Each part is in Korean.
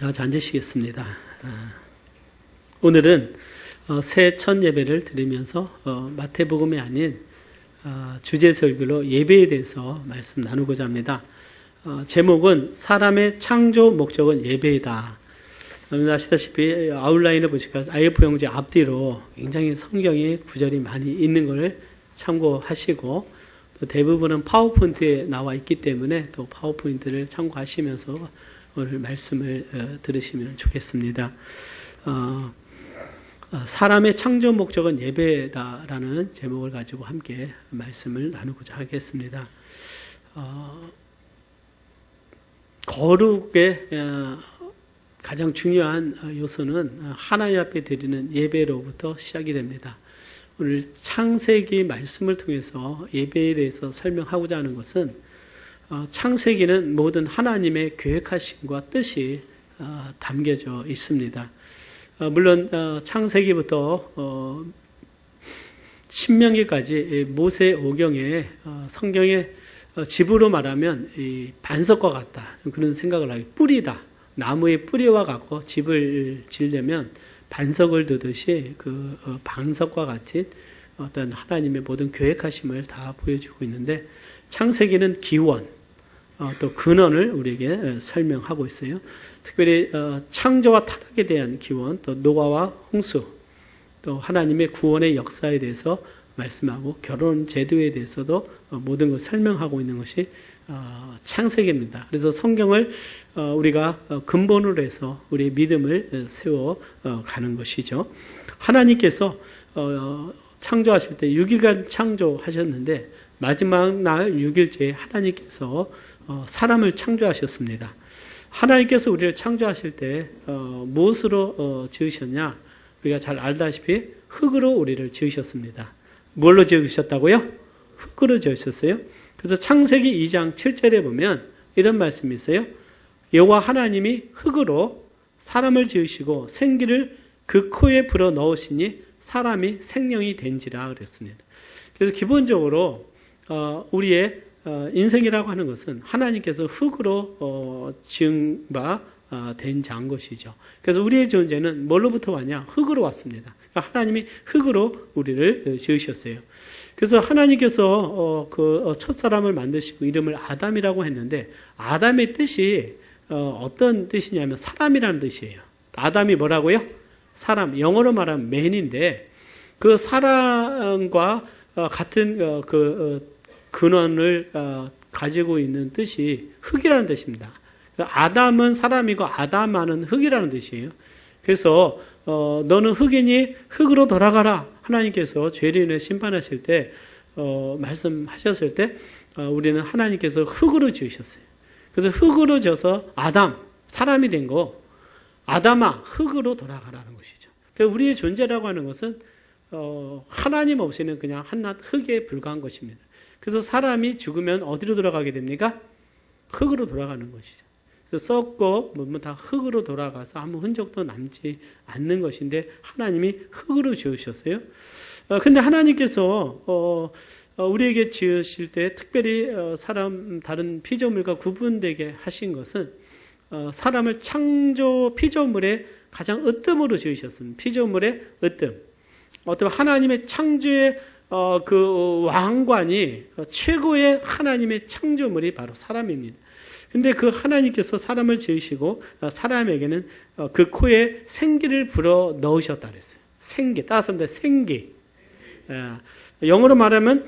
앉으시겠습니다. 오늘은 새 첫 예배를 드리면서 마태복음이 아닌 주제 설교로 예배에 대해서 말씀 나누고자 합니다. 제목은 사람의 창조 목적은 예배이다. 아시다시피 아웃라인을 보시니까 IF 용지 앞뒤로 굉장히 성경의 구절이 많이 있는 걸 참고하시고 또 대부분은 파워포인트에 나와 있기 때문에 또 파워포인트를 참고하시면서 오늘 말씀을 들으시면 좋겠습니다. 사람의 창조 목적은 예배다라는 제목을 가지고 함께 말씀을 나누고자 하겠습니다. 거룩의 가장 중요한 요소는 하나님 앞에 드리는 예배로부터 시작이 됩니다. 오늘 창세기 말씀을 통해서 예배에 대해서 설명하고자 하는 것은 창세기는 모든 하나님의 계획하심과 뜻이 담겨져 있습니다. 물론 창세기부터 신명기까지 모세오경에 성경의 집으로 말하면 이 반석과 같다, 그런 생각을 하게, 뿌리다, 나무의 뿌리와 같고 집을 지으려면 반석을 두듯이 그 반석과 같이 어떤 하나님의 모든 계획하심을 다 보여주고 있는데, 창세기는 기원, 또 근원을 우리에게 설명하고 있어요. 특별히 창조와 타락에 대한 기원, 또 노아와 홍수, 또 하나님의 구원의 역사에 대해서 말씀하고 결혼 제도에 대해서도 모든 걸 설명하고 있는 것이 창세기입니다. 그래서 성경을 우리가 근본으로 해서 우리의 믿음을 세워가는 것이죠. 하나님께서 창조하실 때 6일간 창조하셨는데 마지막 날 6일째에 하나님께서 사람을 창조하셨습니다. 하나님께서 우리를 창조하실 때 무엇으로 지으셨냐? 우리가 잘 알다시피 흙으로 우리를 지으셨습니다. 뭘로 지으셨다고요? 흙으로 지으셨어요. 그래서 창세기 2장 7절에 보면 이런 말씀이 있어요. 여호와 하나님이 흙으로 사람을 지으시고 생기를 그 코에 불어 넣으시니 사람이 생명이 된지라 그랬습니다. 그래서 기본적으로 우리의 인생이라고 하는 것은 하나님께서 흙으로 지은 바 된 자인 것이죠. 그래서 우리의 존재는 뭘로부터 왔냐? 흙으로 왔습니다. 그러니까 하나님이 흙으로 우리를 지으셨어요. 그래서 하나님께서 그 첫사람을 만드시고 이름을 아담이라고 했는데, 아담의 뜻이 어떤 뜻이냐면 사람이라는 뜻이에요. 아담이 뭐라고요? 사람, 영어로 말하면 man인데, 그 사람과 같은 근원을 가지고 있는 뜻이 흙이라는 뜻입니다. 아담은 사람이고 아담아는 흙이라는 뜻이에요. 그래서 너는 흙이니 흙으로 돌아가라. 하나님께서 죄로 인해 심판하실 때 말씀하셨을 때 우리는 하나님께서 흙으로 지으셨어요. 그래서 흙으로 지어서 아담, 사람이 된 거, 아담아, 흙으로 돌아가라는 것이죠. 그러니까 우리의 존재라고 하는 것은 하나님 없이는 그냥 한낱 흙에 불과한 것입니다. 그래서 사람이 죽으면 어디로 돌아가게 됩니까? 흙으로 돌아가는 것이죠. 그래서 썩고 뭐면 다 흙으로 돌아가서 아무 흔적도 남지 않는 것인데 하나님이 흙으로 지으셨어요. 근데 하나님께서 우리에게 지으실 때 특별히 사람 다른 피조물과 구분되게 하신 것은 사람을 창조 피조물의 가장 으뜸으로 지으셨습니다. 피조물의 으뜸. 어떤 하나님의 창조의 그 왕관이 최고의 하나님의 창조물이 바로 사람입니다. 근데 그 하나님께서 사람을 지으시고 사람에게는 그 코에 생기를 불어 넣으셨다 그랬어요. 생기, 따라서 생기. 영어로 말하면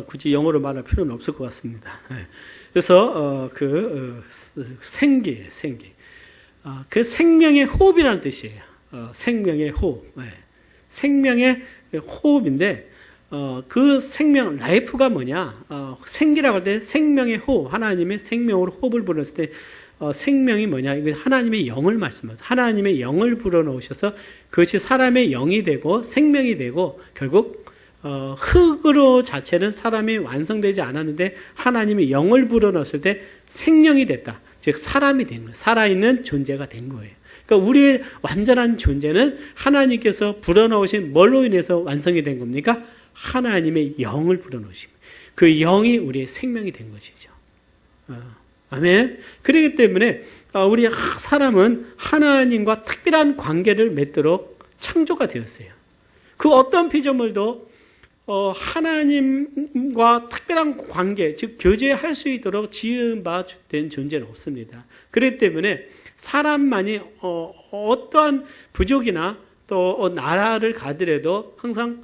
굳이 영어로 말할 필요는 없을 것 같습니다. 그래서 생기예요, 생기. 그 생명의 호흡이라는 뜻이에요. 생명의 호흡. 생명의 호흡인데 그 생명, 라이프가 뭐냐? 생기라고 할 때 생명의 호흡, 하나님의 생명으로 호흡을 불어넣었을 때 생명이 뭐냐? 이거 하나님의 영을 말씀하세요. 하나님의 영을 불어넣으셔서 그것이 사람의 영이 되고 생명이 되고 결국 흙으로 자체는 사람이 완성되지 않았는데 하나님의 영을 불어넣었을 때 생명이 됐다. 즉 사람이 된 거예요. 살아있는 존재가 된 거예요. 그러니까 우리의 완전한 존재는 하나님께서 불어넣으신 뭘로 인해서 완성이 된 겁니까? 하나님의 영을 불어넣으신 거예요. 그 영이 우리의 생명이 된 것이죠. 아멘. 그렇기 때문에 우리 사람은 하나님과 특별한 관계를 맺도록 창조가 되었어요. 그 어떤 피조물도 하나님과 특별한 관계, 즉 교제할 수 있도록 지음바 된 존재는 없습니다. 그렇기 때문에 사람만이 어떠한 부족이나 또 나라를 가더라도 항상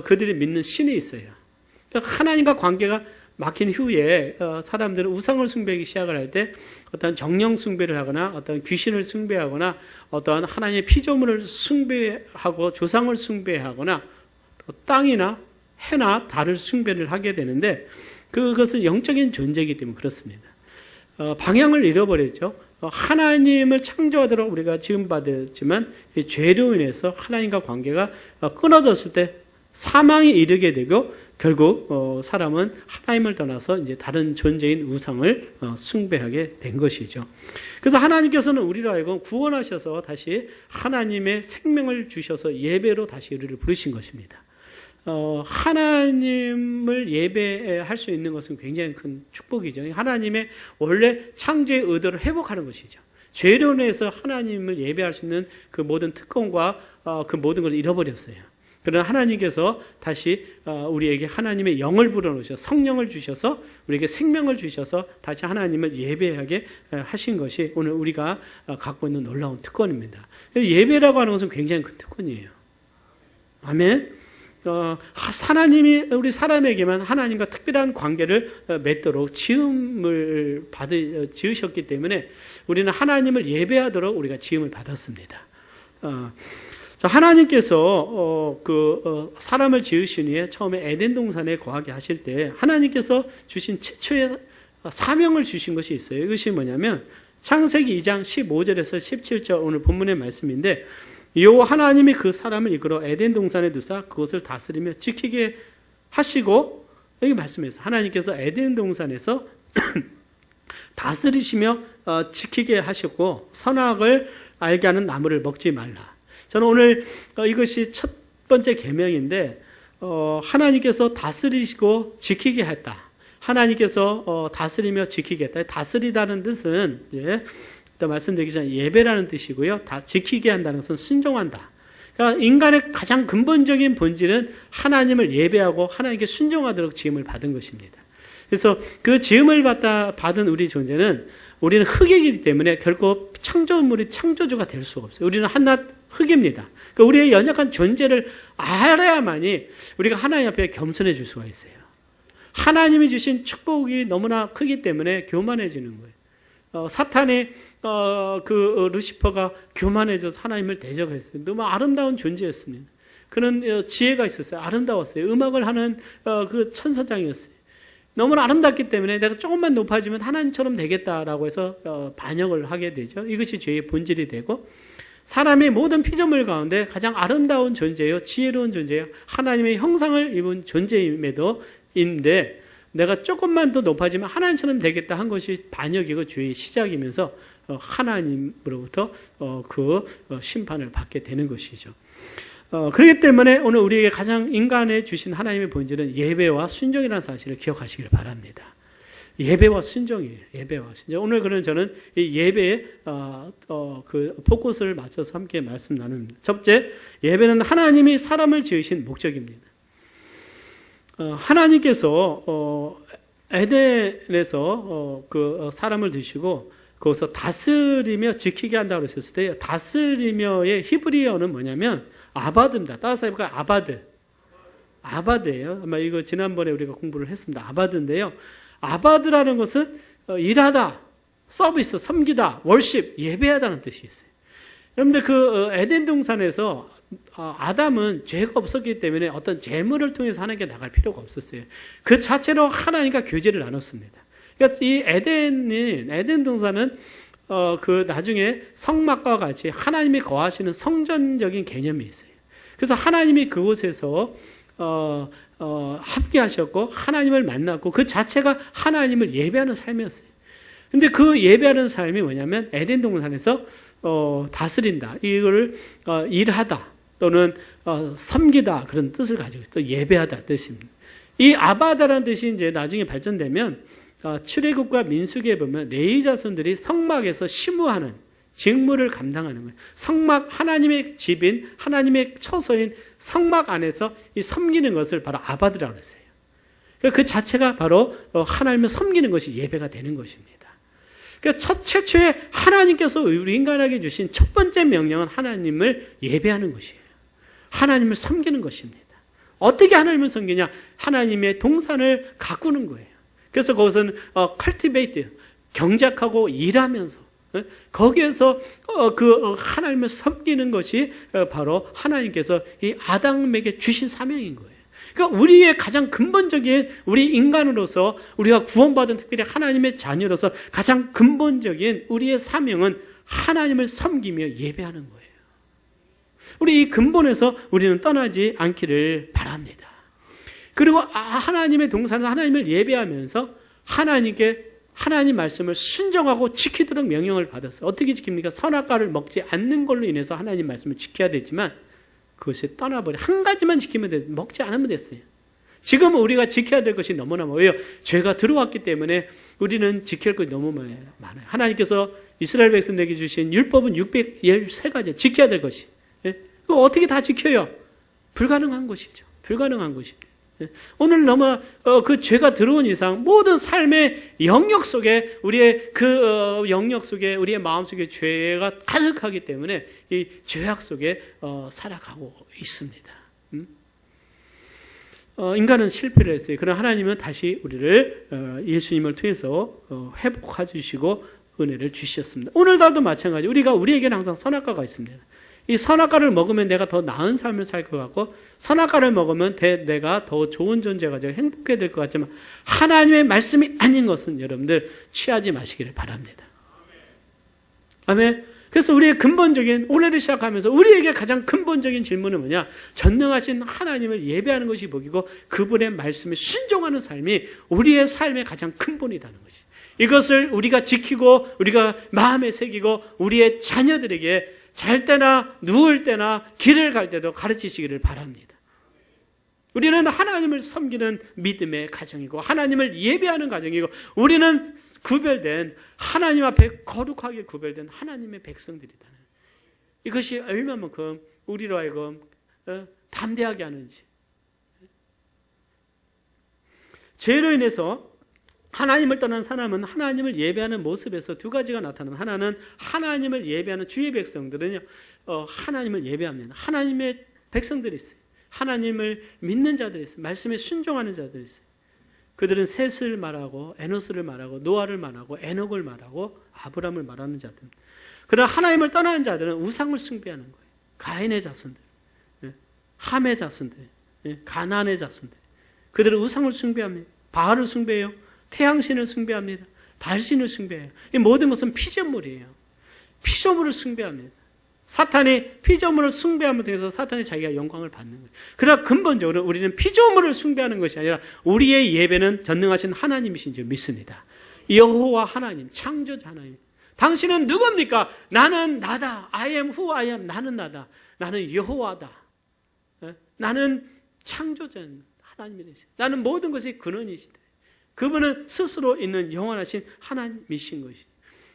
그들이 믿는 신이 있어요. 하나님과 관계가 막힌 후에 사람들은 우상을 숭배하기 시작을 할 때 어떤 정령 숭배를 하거나 어떤 귀신을 숭배하거나 어떠한 하나님의 피조물을 숭배하고 조상을 숭배하거나 또 땅이나 해나 달을 숭배를 하게 되는데 그것은 영적인 존재이기 때문에 그렇습니다. 방향을 잃어버렸죠. 하나님을 창조하도록 우리가 지음받았지만 죄로 인해서 하나님과 관계가 끊어졌을 때 사망에 이르게 되고 결국 사람은 하나님을 떠나서 이제 다른 존재인 우상을 숭배하게 된 것이죠. 그래서 하나님께서는 우리로 하여금 구원하셔서 다시 하나님의 생명을 주셔서 예배로 다시 우리를 부르신 것입니다. 하나님을 예배할 수 있는 것은 굉장히 큰 축복이죠. 하나님의 원래 창조의 의도를 회복하는 것이죠. 죄로 인해서 하나님을 예배할 수 있는 그 모든 특권과 그 모든 걸 잃어버렸어요. 그러나 하나님께서 다시 우리에게 하나님의 영을 불어넣으셔서 성령을 주셔서 우리에게 생명을 주셔서 다시 하나님을 예배하게 하신 것이 오늘 우리가 갖고 있는 놀라운 특권입니다. 예배라고 하는 것은 굉장히 큰 특권이에요. 아멘. 하나님이 우리 사람에게만 하나님과 특별한 관계를 맺도록 지음을 지으셨기 때문에 우리는 하나님을 예배하도록 우리가 지음을 받았습니다. 하나님께서 사람을 지으신 후에 처음에 에덴 동산에 거하게 하실 때 하나님께서 주신 최초의 사명을 주신 것이 있어요. 이것이 뭐냐면 창세기 2장 15절에서 17절 오늘 본문의 말씀인데 여호와 하나님이 그 사람을 이끌어 에덴 동산에 두사 그것을 다스리며 지키게 하시고 여기 말씀에서 하나님께서 에덴 동산에서 다스리시며 지키게 하셨고 선악을 알게 하는 나무를 먹지 말라. 저는 오늘 이것이 첫 번째 계명인데 하나님께서 다스리시고 지키게 했다. 하나님께서 다스리며 지키게 했다. 다스리다는 뜻은 이제 말씀드리기 전에 예배라는 뜻이고요. 다 지키게 한다는 것은 순종한다. 그러니까 인간의 가장 근본적인 본질은 하나님을 예배하고 하나님께 순종하도록 지음을 받은 것입니다. 그래서 그 지음을 받은 우리 존재는 우리는 흙이기 때문에 결코 창조물이 창조주가 될 수가 없어요. 우리는 한낱 흙입니다. 그러니까 우리의 연약한 존재를 알아야만이 우리가 하나님 앞에 겸손해질 수가 있어요. 하나님이 주신 축복이 너무나 크기 때문에 교만해지는 거예요. 사탄이 루시퍼가 교만해져서 하나님을 대적했어요. 너무 아름다운 존재였습니다. 그는 지혜가 있었어요. 아름다웠어요. 음악을 하는 그 천사장이었어요. 너무나 아름답기 때문에 내가 조금만 높아지면 하나님처럼 되겠다라고 해서 반역을 하게 되죠. 이것이 죄의 본질이 되고 사람의 모든 피조물 가운데 가장 아름다운 존재예요. 지혜로운 존재예요. 하나님의 형상을 입은 존재임에도 인데 내가 조금만 더 높아지면 하나님처럼 되겠다 한 것이 반역이고 죄의 시작이면서 하나님으로부터 그 심판을 받게 되는 것이죠. 그렇기 때문에 오늘 우리에게 가장 인간에 주신 하나님의 본질은 예배와 순종이라는 사실을 기억하시길 바랍니다. 예배와 순종이에요. 예배와 순종. 오늘 그런 저는 이 예배에 그 포커스를 맞춰서 함께 말씀 나눕니다. 첫째, 예배는 하나님이 사람을 지으신 목적입니다. 하나님께서 에덴에서 그 사람을 두시고 거기서 다스리며 지키게 한다고 하셨을 때 다스리며의 히브리어는 뭐냐면 아바드입니다. 따라서 해볼까요? 아바드예요. 아마 이거 지난번에 우리가 공부를 했습니다. 아바드인데요. 아바드라는 것은 일하다, 서비스, 섬기다, 월십, 예배하다는 뜻이 있어요. 여러분들 그 에덴 동산에서 아담은 죄가 없었기 때문에 어떤 재물을 통해서 하나님께 나갈 필요가 없었어요. 그 자체로 하나님과 교제를 나눴습니다. 그러니까 이 에덴 동산은 그 나중에 성막과 같이 하나님이 거하시는 성전적인 개념이 있어요. 그래서 하나님이 그곳에서 함께 하셨고 하나님을 만났고 그 자체가 하나님을 예배하는 삶이었어요. 근데 그 예배하는 삶이 뭐냐면 에덴 동산에서 다스린다. 이거를 일하다 또는 섬기다 그런 뜻을 가지고 있어요. 또 예배하다 뜻입니다. 이 아바다라는 뜻이 이제 나중에 발전되면 출애굽과 민수기에 보면 레위 자손들이 성막에서 심우하는 직무를 감당하는 거예요. 성막, 하나님의 집인, 하나님의 처소인 성막 안에서 이 섬기는 것을 바로 아바드라고 했어요. 그 자체가 바로 하나님을 섬기는 것이 예배가 되는 것입니다. 그러니까 최초에 하나님께서 우리 인간에게 주신 첫 번째 명령은 하나님을 예배하는 것이에요. 하나님을 섬기는 것입니다. 어떻게 하나님을 섬기냐? 하나님의 동산을 가꾸는 거예요. 그래서 그것은 cultivate, 경작하고 일하면서 거기에서 그 하나님을 섬기는 것이 바로 하나님께서 이 아담에게 주신 사명인 거예요. 그러니까 우리의 가장 근본적인, 우리 인간으로서 우리가 구원받은 특별히 하나님의 자녀로서 가장 근본적인 우리의 사명은 하나님을 섬기며 예배하는 거예요. 우리 이 근본에서 우리는 떠나지 않기를 바랍니다. 그리고 하나님의 동산은 하나님을 예배하면서 하나님 말씀을 순종하고 지키도록 명령을 받았어요. 어떻게 지킵니까? 선악과를 먹지 않는 걸로 인해서 하나님 말씀을 지켜야 되지만 그것이 떠나버려. 한 가지만 지키면 됐어요. 먹지 않으면 됐어요. 지금은 우리가 지켜야 될 것이 너무나 많아요. 죄가 들어왔기 때문에 우리는 지킬 것이 너무 많아요. 하나님께서 이스라엘 백성들에게 주신 율법은 613가지 지켜야 될 것이. 그거 어떻게 다 지켜요? 불가능한 것이죠. 불가능한 것입니다. 오늘 너무 그 죄가 들어온 이상 모든 삶의 영역 속에 우리의 그 영역 속에 우리의 마음 속에 죄가 가득하기 때문에 이 죄악 속에 살아가고 있습니다. 인간은 실패를 했어요. 그러나 하나님은 다시 우리를 예수님을 통해서 회복해 주시고 은혜를 주셨습니다. 오늘날도 마찬가지. 우리에게는 항상 선악과가 있습니다. 이 선악과를 먹으면 내가 더 나은 삶을 살 것 같고 선악과를 먹으면 내가 더 좋은 존재가 되고 행복해야 될 것 같지만 하나님의 말씀이 아닌 것은 여러분들 취하지 마시기를 바랍니다. 아멘. 그래서 우리의 근본적인 올해를 시작하면서 우리에게 가장 근본적인 질문은 뭐냐? 전능하신 하나님을 예배하는 것이 복이고 그분의 말씀에 순종하는 삶이 우리의 삶의 가장 근본이라는 것이. 이것을 우리가 지키고 우리가 마음에 새기고 우리의 자녀들에게 잘 때나 누울 때나 길을 갈 때도 가르치시기를 바랍니다. 우리는 하나님을 섬기는 믿음의 가정이고 하나님을 예배하는 가정이고 우리는 구별된 하나님 앞에 거룩하게 구별된 하나님의 백성들이다. 이것이 얼마만큼 우리로 하여금 담대하게 하는지. 죄로 인해서 하나님을 떠난 사람은 하나님을 예배하는 모습에서 두 가지가 나타납니다. 하나는 하나님을 예배하는 주의 백성들은요, 하나님을 예배합니다. 하나님의 백성들이 있어요. 하나님을 믿는 자들이 있어요. 말씀에 순종하는 자들이 있어요. 그들은 셋을 말하고 에노스를 말하고 노아를 말하고 에녹을 말하고 아브람을 말하는 자들. 그러나 하나님을 떠나는 자들은 우상을 숭배하는 거예요. 가인의 자손들, 함의 자손들, 가나안의 자손들. 그들은 우상을 숭배합니다. 바알을 숭배해요. 태양신을 숭배합니다. 달신을 숭배해요. 이 모든 것은 피조물이에요. 피조물을 숭배합니다. 사탄이 피조물을 숭배함을 통해서 사탄이 자기가 영광을 받는 거예요. 그러나 근본적으로 우리는 피조물을 숭배하는 것이 아니라 우리의 예배는 전능하신 하나님이신 줄 믿습니다. 여호와 하나님, 창조자 하나님. 당신은 누굽니까? 나는 나다. I am who I am. 나는 나다. 나는 여호와다. 나는 창조자 하나님이시다. 나는 모든 것이 근원이시다. 그분은 스스로 있는 영원하신 하나님이신 것이.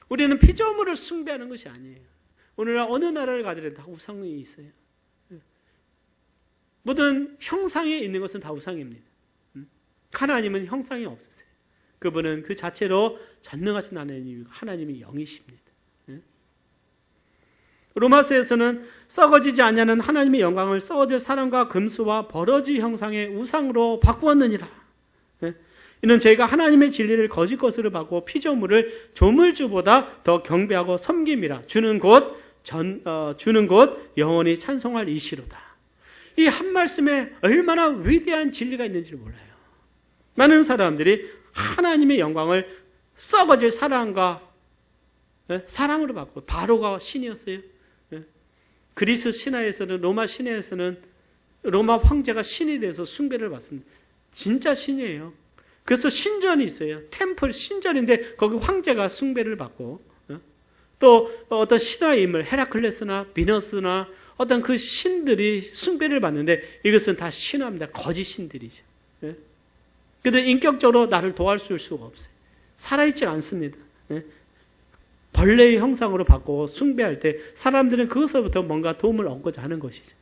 우리는 피조물을 숭배하는 것이 아니에요. 오늘날 어느 나라를 가더라도 다 우상이 있어요. 모든 형상에 있는 것은 다 우상입니다. 하나님은 형상이 없으세요. 그분은 그 자체로 전능하신 하나님이고 하나님이 영이십니다. 로마서에서는 썩어지지 않냐는 하나님의 영광을 썩어질 사람과 금수와 버러지 형상의 우상으로 바꾸었느니라. 이는 저희가 하나님의 진리를 거짓 것으로 바꾸고 피조물을 조물주보다 더 경배하고 섬김이라. 주는 곧 영원히 찬송할 이시로다. 이 한 말씀에 얼마나 위대한 진리가 있는지를 몰라요. 많은 사람들이 하나님의 영광을 썩어질 사랑과 사랑으로 바꾸고, 바로가 신이었어요. 그리스 신화에서는, 로마 신화에서는 로마 황제가 신이 돼서 숭배를 받습니다. 진짜 신이에요. 그래서 신전이 있어요. 템플 신전인데 거기 황제가 숭배를 받고, 또 어떤 신화의 인물 헤라클레스나 비너스나 어떤 그 신들이 숭배를 받는데 이것은 다 신화입니다. 거짓 신들이죠. 그들 인격적으로 나를 도와줄 수가 없어요. 살아있지 않습니다. 벌레의 형상으로 바꾸고 숭배할 때 사람들은 그것으로부터 뭔가 도움을 얻고자 하는 것이죠.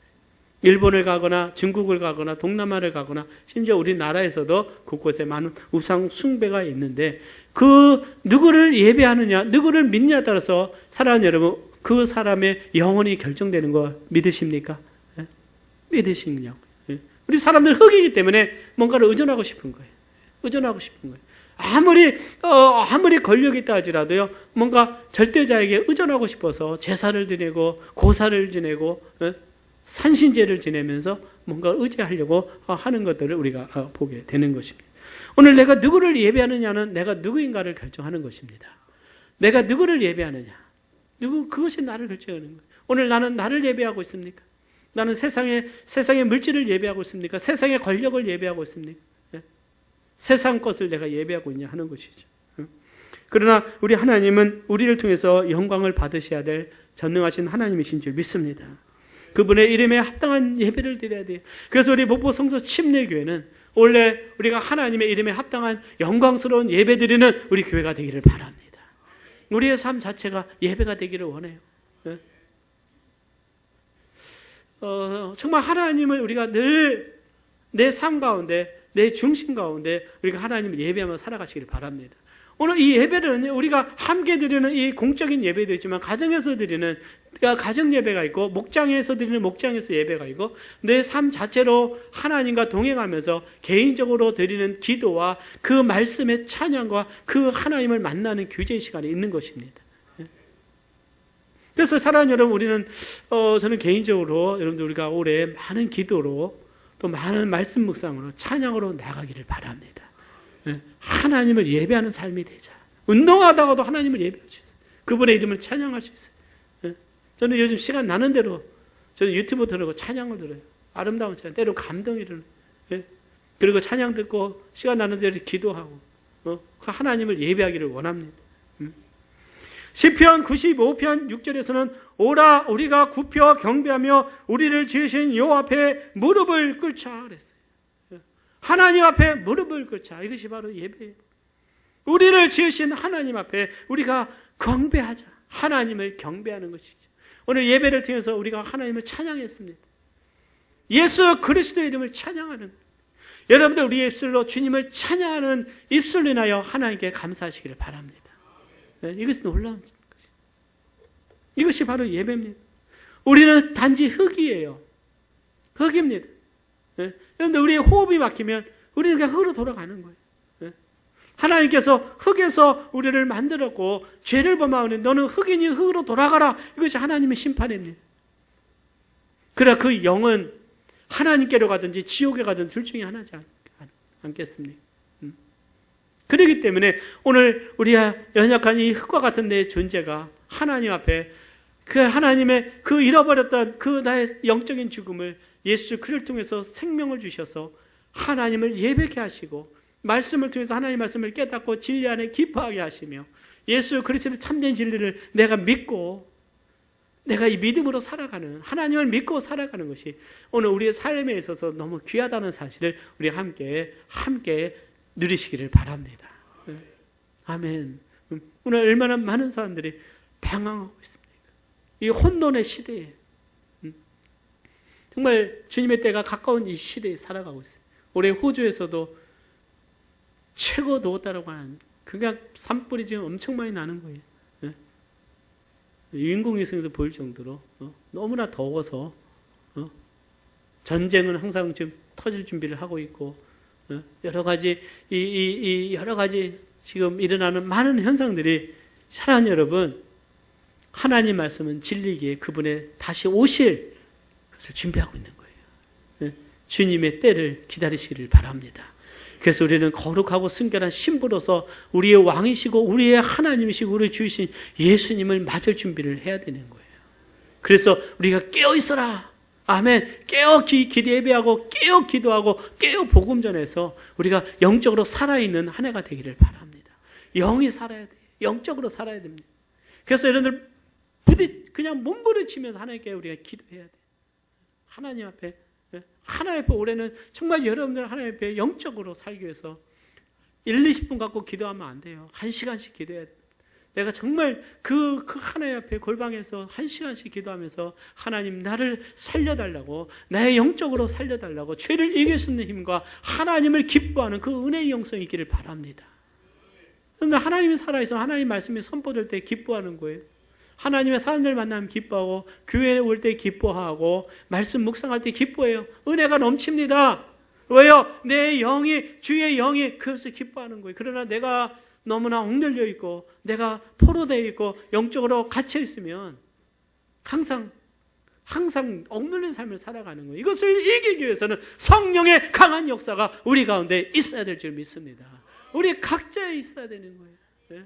일본을 가거나 중국을 가거나 동남아를 가거나 심지어 우리나라에서도 곳곳에 많은 우상 숭배가 있는데 그 누구를 예배하느냐, 누구를 믿느냐에 따라서 사랑하는 여러분, 그 사람의 영혼이 결정되는 거 믿으십니까? 믿으시느냐고. 우리 사람들 흙이기 때문에 뭔가를 의존하고 싶은 거예요. 의존하고 싶은 거예요. 아무리 권력이 있다 하지라도요, 뭔가 절대자에게 의존하고 싶어서 제사를 지내고 고사를 지내고 산신제를 지내면서 뭔가 의지하려고 하는 것들을 우리가 보게 되는 것입니다. 오늘 내가 누구를 예배하느냐는 내가 누구인가를 결정하는 것입니다. 내가 누구를 예배하느냐, 그것이 나를 결정하는 거예요. 오늘 나는 나를 예배하고 있습니까? 나는 세상의 물질을 예배하고 있습니까? 세상의 권력을 예배하고 있습니까? 세상 것을 내가 예배하고 있냐 하는 것이죠. 그러나 우리 하나님은 우리를 통해서 영광을 받으셔야 될 전능하신 하나님이신 줄 믿습니다. 그분의 이름에 합당한 예배를 드려야 돼요. 그래서 우리 목포 성서 침례교회는 원래 우리가 하나님의 이름에 합당한 영광스러운 예배 드리는 우리 교회가 되기를 바랍니다. 우리의 삶 자체가 예배가 되기를 원해요. 정말 하나님을 우리가 늘 내 삶 가운데, 내 중심 가운데 우리가 하나님을 예배하며 살아가시길 바랍니다. 오늘 이 예배는 우리가 함께 드리는 이 공적인 예배도 있지만 가정에서 드리는 가정 예배가 있고 목장에서 드리는 목장에서 예배가 있고 내 삶 자체로 하나님과 동행하면서 개인적으로 드리는 기도와 그 말씀의 찬양과 그 하나님을 만나는 교제 시간이 있는 것입니다. 그래서 사랑하는 여러분, 우리는 저는 개인적으로 여러분들 우리가 올해 많은 기도로 또 많은 말씀 묵상으로 찬양으로 나가기를 바랍니다. 하나님을 예배하는 삶이 되자. 운동하다가도 하나님을 예배할 수 있어요. 그분의 이름을 찬양할 수 있어요. 저는 요즘 시간 나는 대로 저는 유튜브 들으고 찬양을 들어요. 아름다운 찬양, 때로 감동이 일어나요. 그리고 찬양 듣고 시간 나는 대로 기도하고 그 하나님을 예배하기를 원합니다. 시편 95편 6절에서는 오라 우리가 굽혀 경배하며 우리를 지으신 여호와 앞에 무릎을 꿇자 그랬어요. 하나님 앞에 무릎을 꿇자. 이것이 바로 예배예요. 우리를 지으신 하나님 앞에 우리가 경배하자. 하나님을 경배하는 것이죠. 오늘 예배를 통해서 우리가 하나님을 찬양했습니다. 예수 그리스도의 이름을 찬양하는, 여러분들 우리의 입술로 주님을 찬양하는 입술로 인하여 하나님께 감사하시기를 바랍니다. 이것이 놀라운 것입니다. 이것이 바로 예배입니다. 우리는 단지 흙이에요. 흙입니다. 그런데 우리의 호흡이 막히면 우리는 그냥 흙으로 돌아가는 거예요. 하나님께서 흙에서 우리를 만들었고 죄를 범하오니 너는 흙이니 흙으로 돌아가라. 이것이 하나님의 심판입니다. 그러나 그 영은 하나님께로 가든지 지옥에 가든지 둘 중에 하나지 않겠습니까? 그렇기 때문에 오늘 우리가 연약한 이 흙과 같은 내 존재가 하나님 앞에 그 하나님의 그 잃어버렸던 그 나의 영적인 죽음을 예수 그리스도를 통해서 생명을 주셔서 하나님을 예배케 하시고 말씀을 통해서 하나님의 말씀을 깨닫고 진리 안에 기뻐하게 하시며 예수 그리스도의 참된 진리를 내가 믿고 내가 이 믿음으로 살아가는, 하나님을 믿고 살아가는 것이 오늘 우리의 삶에 있어서 너무 귀하다는 사실을 우리 함께 누리시기를 바랍니다. 아멘. 오늘 얼마나 많은 사람들이 방황하고 있습니까? 이 혼돈의 시대에 정말 주님의 때가 가까운 이 시대에 살아가고 있어요. 올해 호주에서도 최고 더웠다라고 하는, 그냥 산불이 지금 엄청 많이 나는 거예요. 인공위성에도 보일 정도로 너무나 더워서 전쟁은 항상 지금 터질 준비를 하고 있고 여러 가지 여러 가지 지금 일어나는 많은 현상들이, 사랑하는 여러분, 하나님 말씀은 진리기에 그분의 다시 오실 것을 준비하고 있는 거예요. 주님의 때를 기다리시기를 바랍니다. 그래서 우리는 거룩하고 순결한 신부로서 우리의 왕이시고 우리의 하나님이시고 우리 주이신 예수님을 맞을 준비를 해야 되는 거예요. 그래서 우리가 깨어 있어라. 아멘. 깨어 예배하고 깨어 기도하고 깨어 복음 전해서 우리가 영적으로 살아있는 한 해가 되기를 바랍니다. 영이 살아야 돼요. 영적으로 살아야 됩니다. 그래서 여러분들 그냥 몸부림치면서 하나님께 우리가 기도해야 돼요. 하나님 앞에 올해는 정말 여러분들 하나님 앞에 영적으로 살기 위해서 1, 20분 갖고 기도하면 안 돼요. 1시간씩 기도해야 돼요. 내가 정말 그 하나님 앞에 골방에서 1시간씩 기도하면서 하나님 나를 살려달라고, 나의 영적으로 살려달라고, 죄를 이길 수 있는 힘과 하나님을 기뻐하는 그 은혜의 영성이 있기를 바랍니다. 그런데 하나님이 살아있으면 하나님 말씀이 선포될 때 기뻐하는 거예요. 하나님의 사람들 만나면 기뻐하고, 교회에 올 때 기뻐하고, 말씀 묵상할 때 기뻐해요. 은혜가 넘칩니다. 왜요? 내 영이, 주의 영이 그것을 기뻐하는 거예요. 그러나 내가 너무나 억눌려 있고, 내가 포로되어 있고, 영적으로 갇혀 있으면 항상 억눌린 삶을 살아가는 거예요. 이것을 이기기 위해서는 성령의 강한 역사가 우리 가운데 있어야 될 줄 믿습니다. 우리 각자에 있어야 되는 거예요. 예?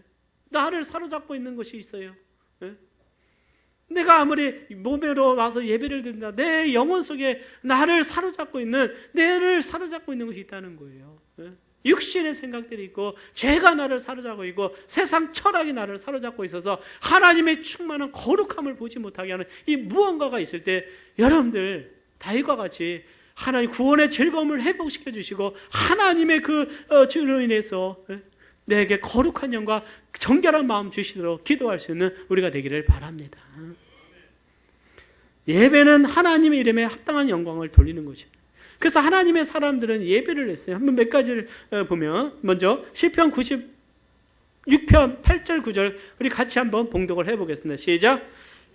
나를 사로잡고 있는 것이 있어요. 예? 내가 아무리 몸으로 와서 예배를 드린다, 내 영혼 속에 나를 사로잡고 있는 것이 있다는 거예요. 예? 육신의 생각들이 있고, 죄가 나를 사로잡고 있고, 세상 철학이 나를 사로잡고 있어서 하나님의 충만한 거룩함을 보지 못하게 하는 이 무언가가 있을 때, 여러분들 다윗과 같이 하나님 구원의 즐거움을 회복시켜 주시고, 하나님의 주로 인해서 내게 거룩한 영과 정결한 마음 주시도록 기도할 수 있는 우리가 되기를 바랍니다. 예배는 하나님의 이름에 합당한 영광을 돌리는 것입니다. 그래서 하나님의 사람들은 예배를 했어요. 한번 몇 가지를 보면, 먼저 시편 96편 8절 9절 우리 같이 한번 봉독을 해보겠습니다. 시작.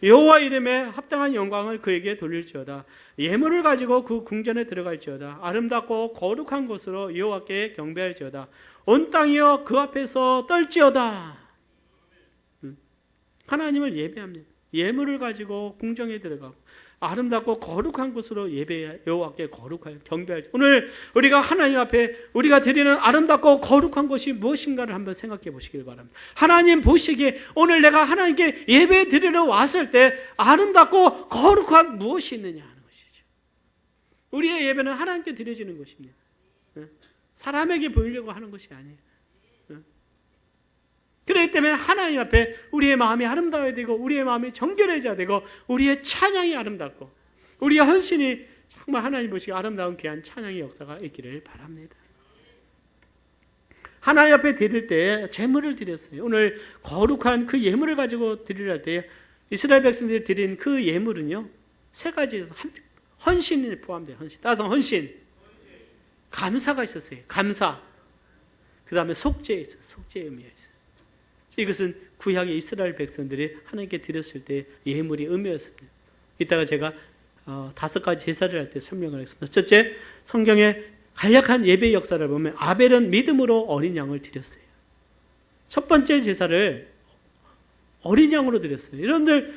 여호와 이름에 합당한 영광을 그에게 돌릴지어다. 예물을 가지고 그 궁전에 들어갈지어다. 아름답고 거룩한 곳으로 여호와께 경배할지어다. 온 땅이여 그 앞에서 떨지어다. 하나님을 예배합니다. 예물을 가지고 궁정에 들어가고 아름답고 거룩한 곳으로 여호와께 거룩하게 경배할지. 오늘 우리가 하나님 앞에 우리가 드리는 아름답고 거룩한 것이 무엇인가를 한번 생각해 보시길 바랍니다. 하나님 보시기에 오늘 내가 하나님께 예배 드리러 왔을 때 아름답고 거룩한 무엇이 있느냐 하는 것이죠. 우리의 예배는 하나님께 드려지는 것입니다. 사람에게 보이려고 하는 것이 아니에요. 그렇기 때문에 하나님 앞에 우리의 마음이 아름다워야 되고, 우리의 마음이 정결해져야 되고, 우리의 찬양이 아름답고, 우리의 헌신이 정말 하나님 보시기에 아름다운 귀한 찬양의 역사가 있기를 바랍니다. 하나님 앞에 드릴 때 제물을 드렸어요. 오늘 거룩한 그 예물을 가지고 드리려 때 이스라엘 백성들이 드린 그 예물은요, 세 가지에서 헌신이 포함돼요. 헌신. 따라서 헌신. 감사가 있었어요. 감사. 그 다음에 속죄에 있었어요. 속죄의 의미가 있었어요. 이것은 구약의 이스라엘 백성들이 하나님께 드렸을 때 예물이 의미였습니다. 이따가 제가 5가지 제사를 할 때 설명을 하겠습니다. 첫째, 성경의 간략한 예배 역사를 보면 아벨은 믿음으로 어린 양을 드렸어요. 첫 번째 제사를 어린 양으로 드렸어요. 여러분들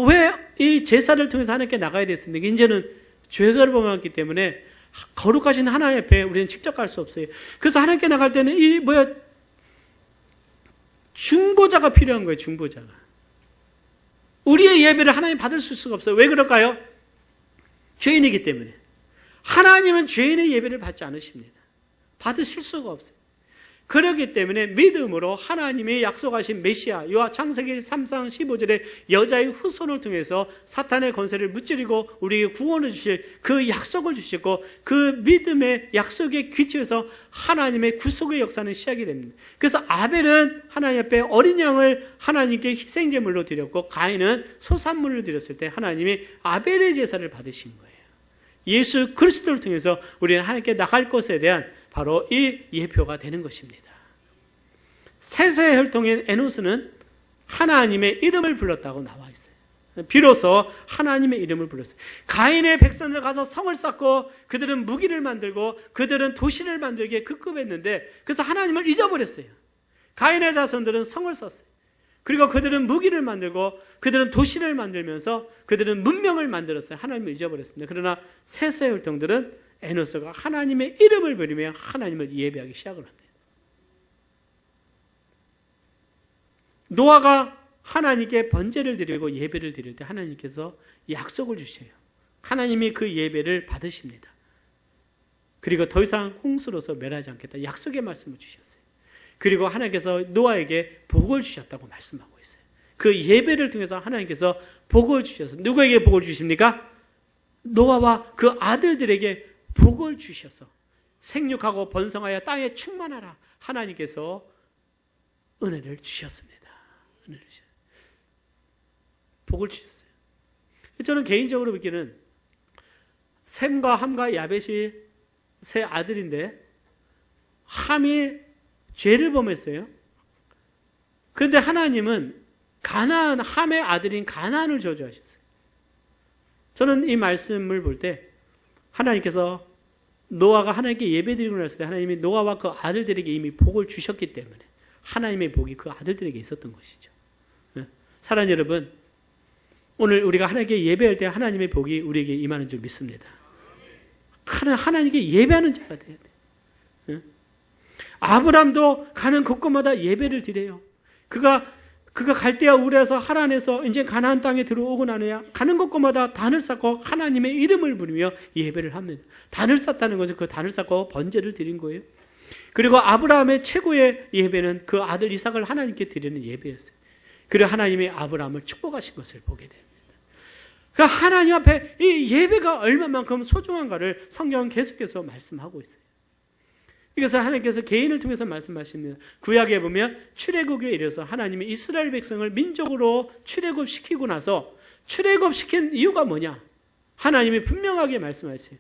왜 이 제사를 통해서 하나님께 나가야 됐습니까? 이제는 죄를 범했기 때문에 거룩하신 하나님 앞에 우리는 직접 갈 수 없어요. 그래서 하나님께 나갈 때는 중보자가 필요한 거예요. 중보자가. 우리의 예배를 하나님 받을 수가 없어요. 왜 그럴까요? 죄인이기 때문에. 하나님은 죄인의 예배를 받지 않으십니다. 받으실 수가 없어요. 그렇기 때문에 믿음으로 하나님이 약속하신 메시아, 창세기 3장 15절에 여자의 후손을 통해서 사탄의 권세를 무찌르고 우리에게 구원을 주실 그 약속을 주시고, 그 믿음의 약속에 귀치해서 하나님의 구속의 역사는 시작이 됩니다. 그래서 아벨은 하나님 앞에 어린 양을 하나님께 희생제물로 드렸고, 가인은 소산물을 드렸을 때 하나님이 아벨의 제사를 받으신 거예요. 예수 그리스도를 통해서 우리는 하나님께 나갈 것에 대한 바로 이 예표가 되는 것입니다. 세세 혈통인 에노스는 하나님의 이름을 불렀다고 나와 있어요. 비로소 하나님의 이름을 불렀어요. 가인의 백성들 가서 성을 쌓고 그들은 무기를 만들고 그들은 도시를 만들기에 급급했는데, 그래서 하나님을 잊어버렸어요. 가인의 자손들은 성을 썼어요. 그리고 그들은 무기를 만들고 그들은 도시를 만들면서 그들은 문명을 만들었어요. 하나님을 잊어버렸습니다. 그러나 세세 혈통들은 에노스가 하나님의 이름을 부르며 하나님을 예배하기 시작을 합니다. 노아가 하나님께 번제를 드리고 예배를 드릴 때 하나님께서 약속을 주셔요. 하나님이 그 예배를 받으십니다. 그리고 더 이상 홍수로서 멸하지 않겠다 약속의 말씀을 주셨어요. 그리고 하나님께서 노아에게 복을 주셨다고 말씀하고 있어요. 그 예배를 통해서 하나님께서 복을 주셔서, 누구에게 복을 주십니까? 노아와 그 아들들에게 복을 주셔서 생육하고 번성하여 땅에 충만하라, 하나님께서 은혜를 주셨습니다. 은혜를 주셨어요. 복을 주셨어요. 저는 개인적으로 보기에는 셈과 함과 야벳이 세 아들인데 함이 죄를 범했어요. 그런데 하나님은 가나안, 함의 아들인 가나안을 저주하셨어요. 저는 이 말씀을 볼 때 하나님께서 노아가 하나님께 예배드리고 났을 때 하나님이 노아와 그 아들들에게 이미 복을 주셨기 때문에 하나님의 복이 그 아들들에게 있었던 것이죠. 사랑하는 여러분, 오늘 우리가 하나님께 예배할 때 하나님의 복이 우리에게 임하는 줄 믿습니다. 하나님께 예배하는 자가 돼야 돼요. 아브람도 가는 곳곳마다 예배를 드려요. 그가 갈대아 우르에서 하란에서 이제 가나안 땅에 들어오고 나서야 가는 곳곳마다 단을 쌓고 하나님의 이름을 부르며 예배를 합니다. 단을 쌓다는 것은 그 단을 쌓고 번제를 드린 거예요. 그리고 아브라함의 최고의 예배는 그 아들 이삭을 하나님께 드리는 예배였어요. 그리고 하나님이 아브라함을 축복하신 것을 보게 됩니다. 그러니까 하나님 앞에 이 예배가 얼마만큼 소중한가를 성경은 계속해서 말씀하고 있어요. 이것을 하나님께서 개인을 통해서 말씀하십니다. 구약에 보면 출애굽에 이르러서 하나님이 이스라엘 백성을 민족으로 출애굽시키고 나서 출애굽시킨 이유가 뭐냐? 하나님이 분명하게 말씀하셨어요.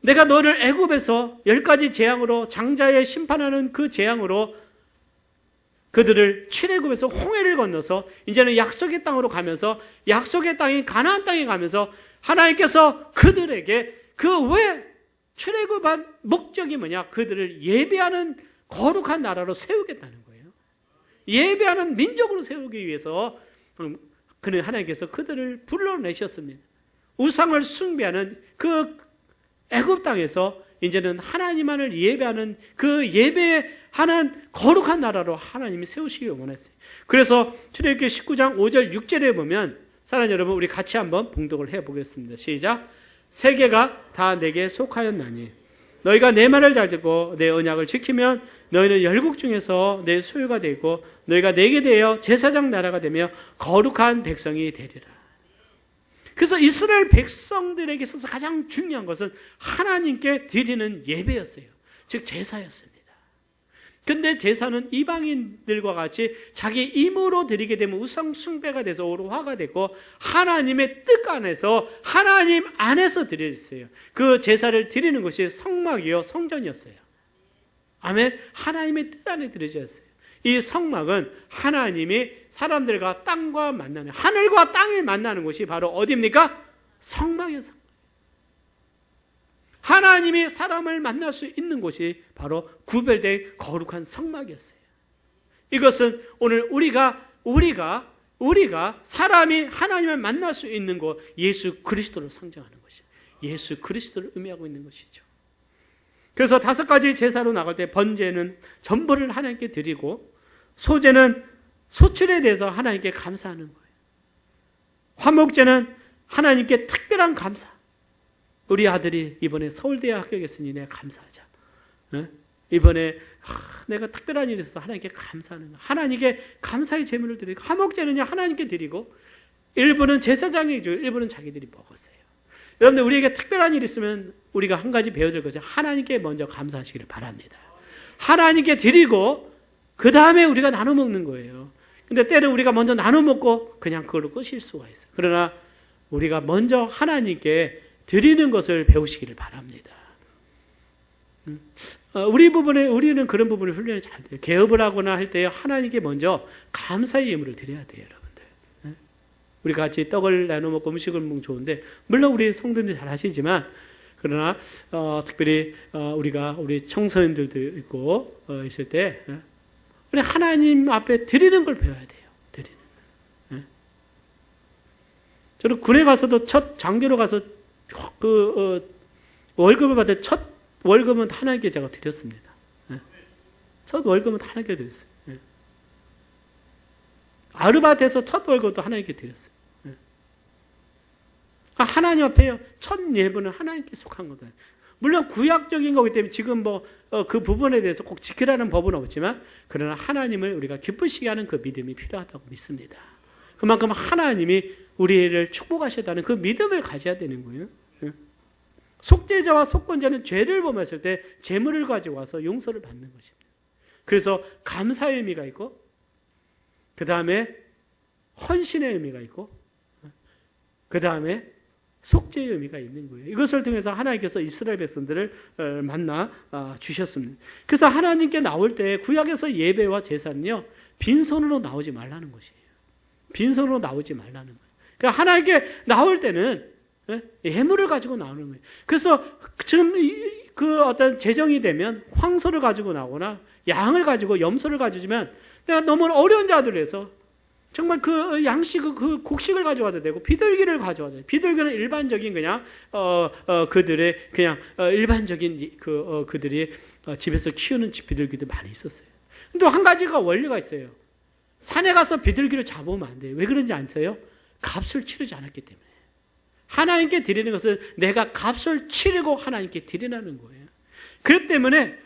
내가 너를 애굽에서 10가지 재앙으로 장자에 심판하는 그 재앙으로 그들을 출애굽에서 홍해를 건너서 이제는 약속의 땅으로 가면서 약속의 땅인 가나안 땅에 가면서 하나님께서 그들에게 그 왜 출애굽한 목적이 뭐냐? 그들을 예배하는 거룩한 나라로 세우겠다는 거예요. 예배하는 민족으로 세우기 위해서 그는 하나님께서 그들을 불러내셨습니다. 우상을 숭배하는 그 애굽 땅에서 이제는 하나님만을 예배하는 그 예배하는 거룩한 나라로 하나님이 세우시기 원했어요. 그래서 출애굽기 19장 5절 6절에 보면 사랑하는 여러분, 우리 같이 한번 봉독을 해보겠습니다. 시작. 세계가 다 내게 속하였나니 너희가 내 말을 잘 듣고 내 언약을 지키면 너희는 열국 중에서 내 소유가 되고 너희가 내게 되어 제사장 나라가 되며 거룩한 백성이 되리라. 그래서 이스라엘 백성들에게 있어서 가장 중요한 것은 하나님께 드리는 예배였어요. 즉 제사였습니다. 근데 제사는 이방인들과 같이 자기 힘으로 드리게 되면 우상 숭배가 돼서 오로화가 되고 하나님의 뜻 안에서 하나님 안에서 드려졌어요. 그 제사를 드리는 것이 성막이요 성전이었어요. 아멘. 하나님의 뜻 안에 드려졌어요. 이 성막은 하나님이 사람들과 땅과 만나는, 하늘과 땅에 만나는 곳이 바로 어디입니까? 성막이었어요. 하나님이 사람을 만날 수 있는 곳이 바로 구별된 거룩한 성막이었어요. 이것은 오늘 우리가 사람이 하나님을 만날 수 있는 곳, 예수 그리스도를 상징하는 것이죠. 예수 그리스도를 의미하고 있는 것이죠. 그래서 5가지 제사로 나갈 때 번제는 전부를 하나님께 드리고, 소제는 소출에 대해서 하나님께 감사하는 거예요. 화목제는 하나님께 특별한 감사. 우리 아들이 이번에 서울대에 합격했으니 내가 감사하자. 이번에 내가 특별한 일이 있어서 하나님께 감사하는 거예요. 하나님께 감사의 제물을 드리고, 화목제는 하나님께 드리고, 일부는 제사장이 주고 일부는 자기들이 먹었어요. 여러분들, 우리에게 특별한 일이 있으면 우리가 한 가지 배워야 될 것은 하나님께 먼저 감사하시기를 바랍니다. 하나님께 드리고 그 다음에 우리가 나눠 먹는 거예요. 근데 때는 우리가 먼저 나눠 먹고 그냥 그걸로 끝일 수가 있어요. 그러나 우리가 먼저 하나님께 드리는 것을 배우시기를 바랍니다. 우리는 그런 부분을 훈련이 잘 돼요. 개업을 하거나 할 때 하나님께 먼저 감사의 예물을 드려야 돼요, 여러분들. 우리 같이 떡을 나눠 먹고 음식을 먹으면 좋은데, 물론 우리 성도님들 잘 하시지만, 그러나 특별히 우리 청소년들도 있고 있을 때 우리 하나님 앞에 드리는 걸 배워야 돼요. 드리는. 저는 군에 가서도 첫 장교로 가서 월급을 받을 첫 월급은 하나님께 제가 드렸습니다. 첫 월급은 하나님께 드렸어요. 아르바이트에서 첫 월급도 하나님께 드렸어요. 하나님 앞에요. 첫 예배는 하나님께 속한 거다. 물론 구약적인 거기 때문에 지금 그 부분에 대해서 꼭 지키라는 법은 없지만, 그러나 하나님을 우리가 기쁘시게 하는 그 믿음이 필요하다고 믿습니다. 그만큼 하나님이 우리를 축복하셨다는 그 믿음을 가져야 되는 거예요. 속죄자와 속건자는 죄를 범했을 때 재물을 가지고 와서 용서를 받는 것입니다. 그래서 감사의 의미가 있고, 그 다음에 헌신의 의미가 있고, 그 다음에 속죄의 의미가 있는 거예요. 이것을 통해서 하나님께서 이스라엘 백성들을 만나 주셨습니다. 그래서 하나님께 나올 때 구약에서 예배와 제사는요, 빈손으로 나오지 말라는 것이에요. 빈손으로 나오지 말라는 거예요. 그러니까 하나님께 나올 때는 예물을 가지고 나오는 거예요. 그래서 지금 그 어떤 재정이 되면 황소를 가지고 나오거나 양을 가지고 염소를 가지면 내가 너무 어려운 자들에서 정말 그 양식, 그 곡식을 가져와도 되고, 비둘기를 가져와도 돼요. 비둘기는 일반적인 그냥, 그들의 그냥, 일반적인 그들이 집에서 키우는 비둘기도 많이 있었어요. 또 한 가지가 원리가 있어요. 산에 가서 비둘기를 잡으면 안 돼요. 왜 그런지 아세요? 값을 치르지 않았기 때문에. 하나님께 드리는 것은 내가 값을 치르고 하나님께 드리라는 거예요. 그렇기 때문에,